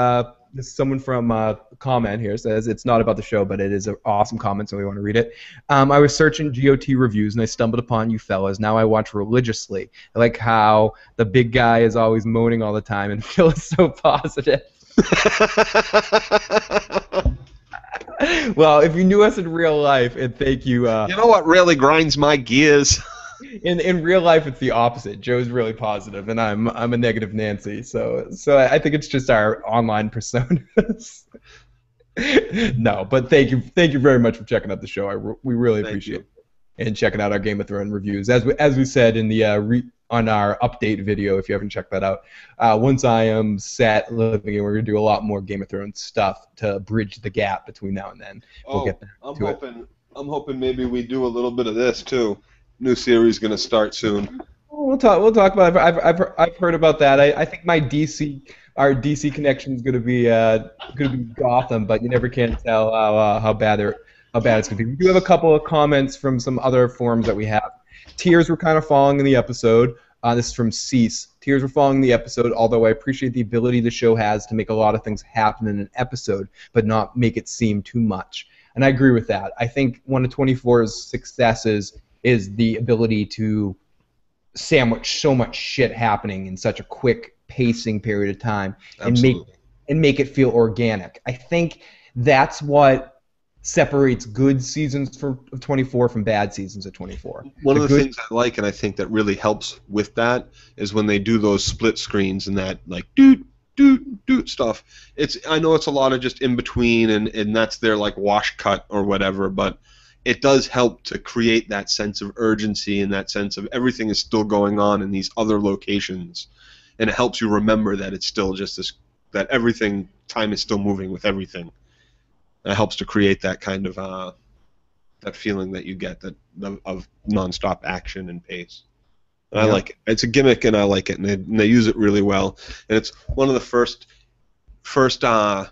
someone from comment here says it's not about the show, but it is an awesome comment, so we want to read it. I was searching GOT reviews, and I stumbled upon you fellas. Now I watch religiously. I like how the big guy is always moaning all the time, and Phil is so positive. Well, if you knew us in real life, and thank you. You know what really grinds my gears? In real life, it's the opposite. Joe's really positive, and I'm a negative Nancy. So I think it's just our online personas. No, but thank you very much for checking out the show. We really appreciate it, and checking out our Game of Thrones reviews. As we said in the on our update video, if you haven't checked that out, once I am set living, and we're gonna do a lot more Game of Thrones stuff to bridge the gap between now and then. We'll get I'm hoping maybe we do a little bit of this too. New series going to start soon. We'll talk about it. I've heard about that. I think our DC connection is going to be Gotham, but you never can tell how bad it's going to be. We do have a couple of comments from some other forums that we have. Tears were kind of falling in the episode. This is from Cease. Tears were falling in the episode, although I appreciate the ability the show has to make a lot of things happen in an episode, but not make it seem too much. And I agree with that. I think one of 24's successes is the ability to sandwich so much shit happening in such a quick pacing period of time and make it feel organic. I think that's what separates good seasons of 24 from bad seasons of 24. One of the things I like, and I think that really helps with that, is when they do those split screens and that like doot stuff. I know it's a lot of just in between, and that's their like wash cut or whatever, but it does help to create that sense of urgency and that sense of everything is still going on in these other locations, and it helps you remember that it's still just this, that everything, time is still moving with everything. It helps to create that kind of that feeling that you get of nonstop action and pace. And I like it. It's a gimmick, and I like it, and they use it really well. And it's one of the first. I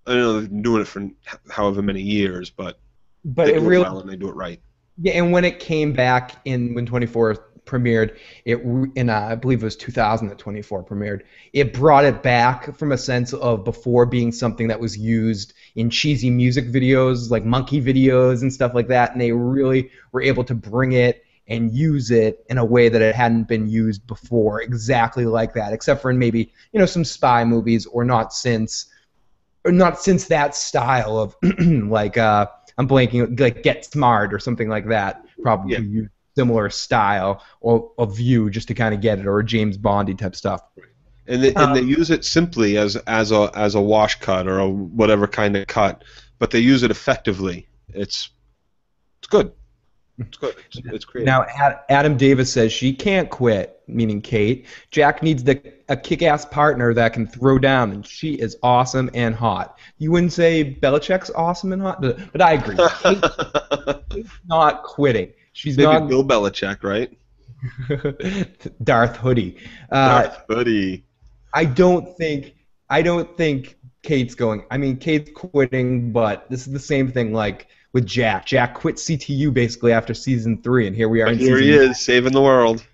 don't know, they've been doing it for however many years, but they do it well and they do it right. Yeah, and when it came back when 24 premiered, I believe it was 2000 that 24 premiered, it brought it back from a sense of before being something that was used in cheesy music videos, like monkey videos and stuff like that, and they really were able to bring it and use it in a way that it hadn't been used before, exactly like that, except for in maybe, some spy movies, or not since that style of like I'm blanking, like Get Smart or something like that. Probably use similar style or a view just to kind of get it, or a James Bondy type stuff. And they use it simply as a wash cut or a whatever kind of cut, but they use it effectively. It's good. It's good. It's creative. Now, Adam Davis says she can't quit, meaning Kate. Jack needs a kick-ass partner that can throw down, and she is awesome and hot. You wouldn't say Belichick's awesome and hot, but I agree. Kate's not quitting. She's maybe not Bill Belichick, right? Darth Hoodie. Darth Hoodie. I don't think Kate's going. I mean, Kate's quitting, but this is the same thing like with Jack. Jack quit CTU basically after season 3, and here we are in Here season he is, saving the world.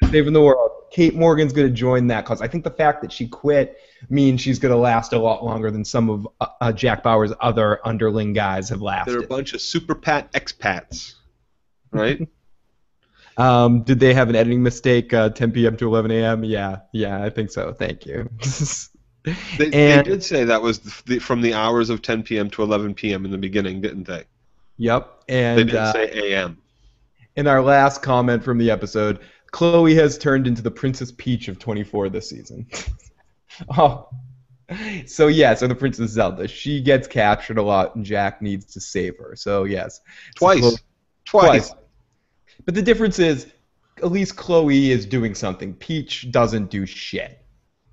saving the world. Kate Morgan's going to join that cause. I think the fact that she quit means she's going to last a lot longer than some of Jack Bauer's other underling guys have lasted. They're a bunch of super pat expats, right? Did they have an editing mistake? 10 p.m. to 11 a.m. Yeah, I think so. Thank you. They did say that was from the hours of 10 p.m. to 11 p.m. in the beginning, didn't they? Yep. And they didn't say a.m. In our last comment from the episode, Chloe has turned into the Princess Peach of 24 this season. Oh. So the Princess Zelda. She gets captured a lot, and Jack needs to save her. So yes. Twice. But the difference is, at least Chloe is doing something. Peach doesn't do shit.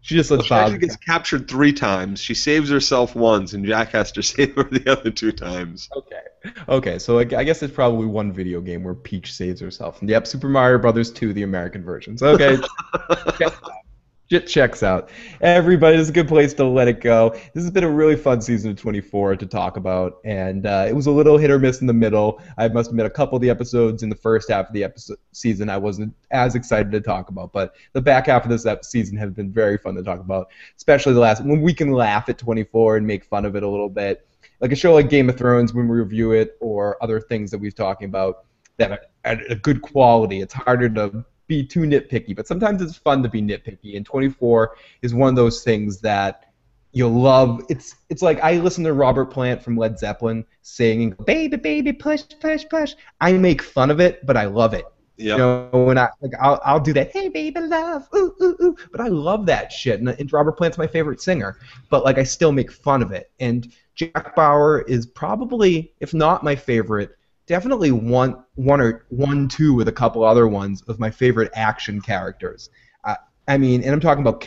She just lets Bowser. She gets captured 3 times. She saves herself once, and Jack has to save her the other 2 times. Okay. So I guess there's probably one video game where Peach saves herself. Yep, Super Mario Brothers 2, the American versions. Okay. Shit checks out. Everybody, this is a good place to let it go. This has been a really fun season of 24 to talk about, and it was a little hit or miss in the middle. I must admit, a couple of the episodes in the first half of the season I wasn't as excited to talk about, but the back half of this season has been very fun to talk about, especially the last, when we can laugh at 24 and make fun of it a little bit. Like a show like Game of Thrones, when we review it, or other things that we've talking about that are at a good quality, it's harder to be too nitpicky, but sometimes it's fun to be nitpicky, and 24 is one of those things that you'll love. It's like I listen to Robert Plant from Led Zeppelin singing "Baby, baby, push, push, push." I make fun of it, but I love it. Yep. You know, when I'll do that, "Hey baby, love, ooh ooh ooh," but I love that shit, and Robert Plant's my favorite singer, but like I still make fun of it. And Jack Bauer is probably, if not my favorite, definitely one, two with a couple other ones of my favorite action characters. I mean, and I'm talking about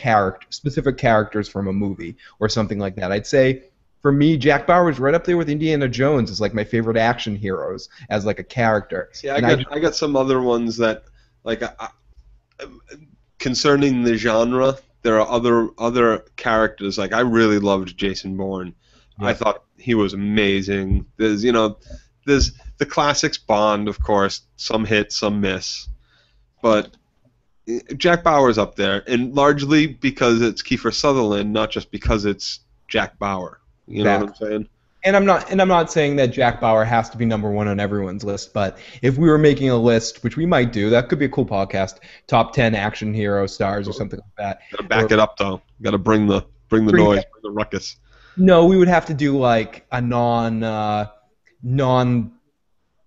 specific characters from a movie or something like that. I'd say, for me, Jack Bauer is right up there with Indiana Jones as like my favorite action heroes as like a character. See, I got some other ones that, like, concerning the genre, there are other characters. Like, I really loved Jason Bourne. Yeah. I thought he was amazing. There's the classics, Bond, of course, some hit, some miss. But Jack Bauer's up there, and largely because it's Kiefer Sutherland, not just because it's Jack Bauer. You know what I'm saying? And I'm not saying that Jack Bauer has to be number 1 on everyone's list, but if we were making a list, which we might do, that could be a cool podcast, top 10 action hero stars or something like that. Gotta back it up though. Gotta bring the noise, bring the ruckus. No, we would have to do like a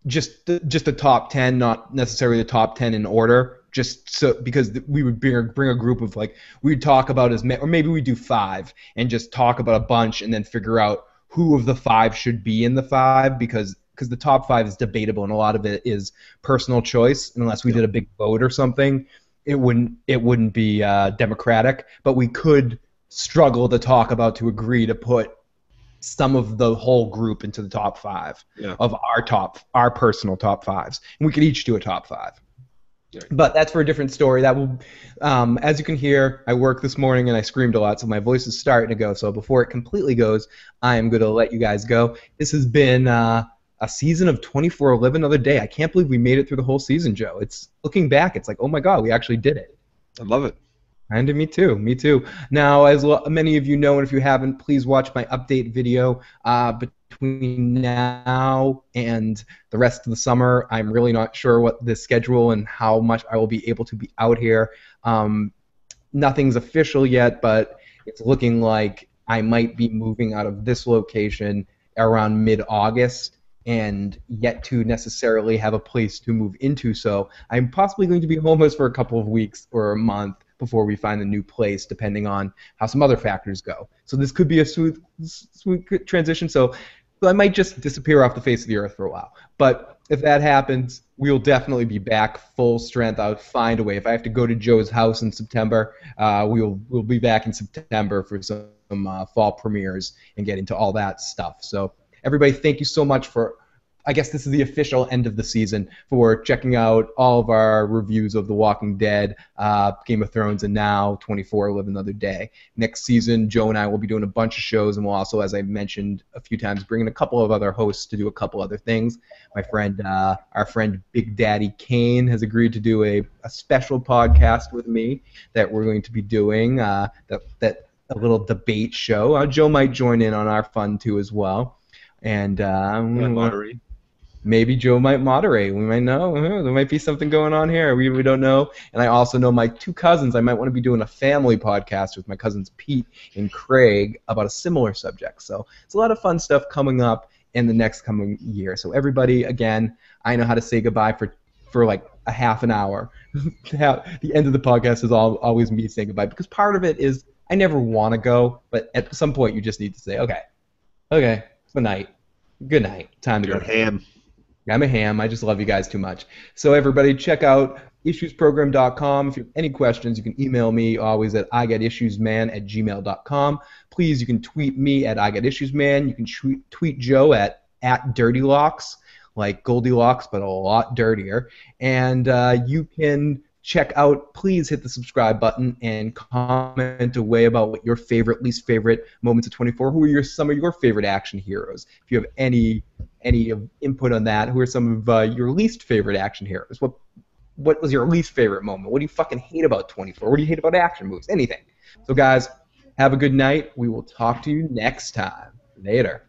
just the top 10, not necessarily the top 10 in order, just so, because we would bring a group of, like, we'd talk about or maybe we do 5 and just talk about a bunch and then figure out who of the 5 should be in the 5, because the top 5 is debatable and a lot of it is personal choice, and unless we did a big vote or something, it wouldn't be democratic, but we could struggle to talk about to agree to put some of the whole group into the top 5 of our personal top 5s, and we could each do a top 5. Yeah. But that's for a different story. That will, as you can hear, I worked this morning and I screamed a lot, so my voice is starting to go. So before it completely goes, I am going to let you guys go. This has been a season of 24. Live another day. I can't believe we made it through the whole season, Joe. It's looking back, it's like, oh my God, we actually did it. I love it. And me too. Now, as many of you know, and if you haven't, please watch my update video between now and the rest of the summer. I'm really not sure what the schedule and how much I will be able to be out here. Nothing's official yet, but it's looking like I might be moving out of this location around mid-August, and yet to necessarily have a place to move into. So I'm possibly going to be homeless for a couple of weeks or a month before we find a new place, depending on how some other factors go. So this could be a smooth transition. So I might just disappear off the face of the earth for a while. But if that happens, we'll definitely be back full strength. I'll find a way. If I have to go to Joe's house in September, we'll be back in September for some fall premieres and get into all that stuff. So everybody, thank you so much for I guess this is the official end of the season for checking out all of our reviews of The Walking Dead, Game of Thrones, and now 24 Live Another Day. Next season, Joe and I will be doing a bunch of shows, and we'll also, as I mentioned a few times, bring in a couple of other hosts to do a couple other things. Our friend Big Daddy Kane has agreed to do a special podcast with me that we're going to be doing, a little debate show. Joe might join in on our fun too as well. And moderate. Maybe Joe might moderate. We might know. There might be something going on here. We don't know. And I also know my two cousins. I might want to be doing a family podcast with my cousins Pete and Craig about a similar subject. So it's a lot of fun stuff coming up in the next coming year. So everybody, again, I know how to say goodbye for like a half an hour. The end of the podcast is always me saying goodbye, because part of it is I never want to go, but at some point you just need to say, okay, good night, time to You're go. ham. I'm a ham. I just love you guys too much. So everybody, check out issuesprogram.com. If you have any questions, you can email me always at igotissuesman@gmail.com. Please, you can tweet me at igotissuesman. You can tweet Joe at DirtyLocks, like Goldilocks, but a lot dirtier. And you can check out, please hit the subscribe button and comment away about what your favorite, least favorite moments of 24. Who are some of your favorite action heroes? If you have any input on that, who are some of your least favorite action heroes? What was your least favorite moment? What do you fucking hate about 24? What do you hate about action movies? Anything. So guys, have a good night. We will talk to you next time. Later.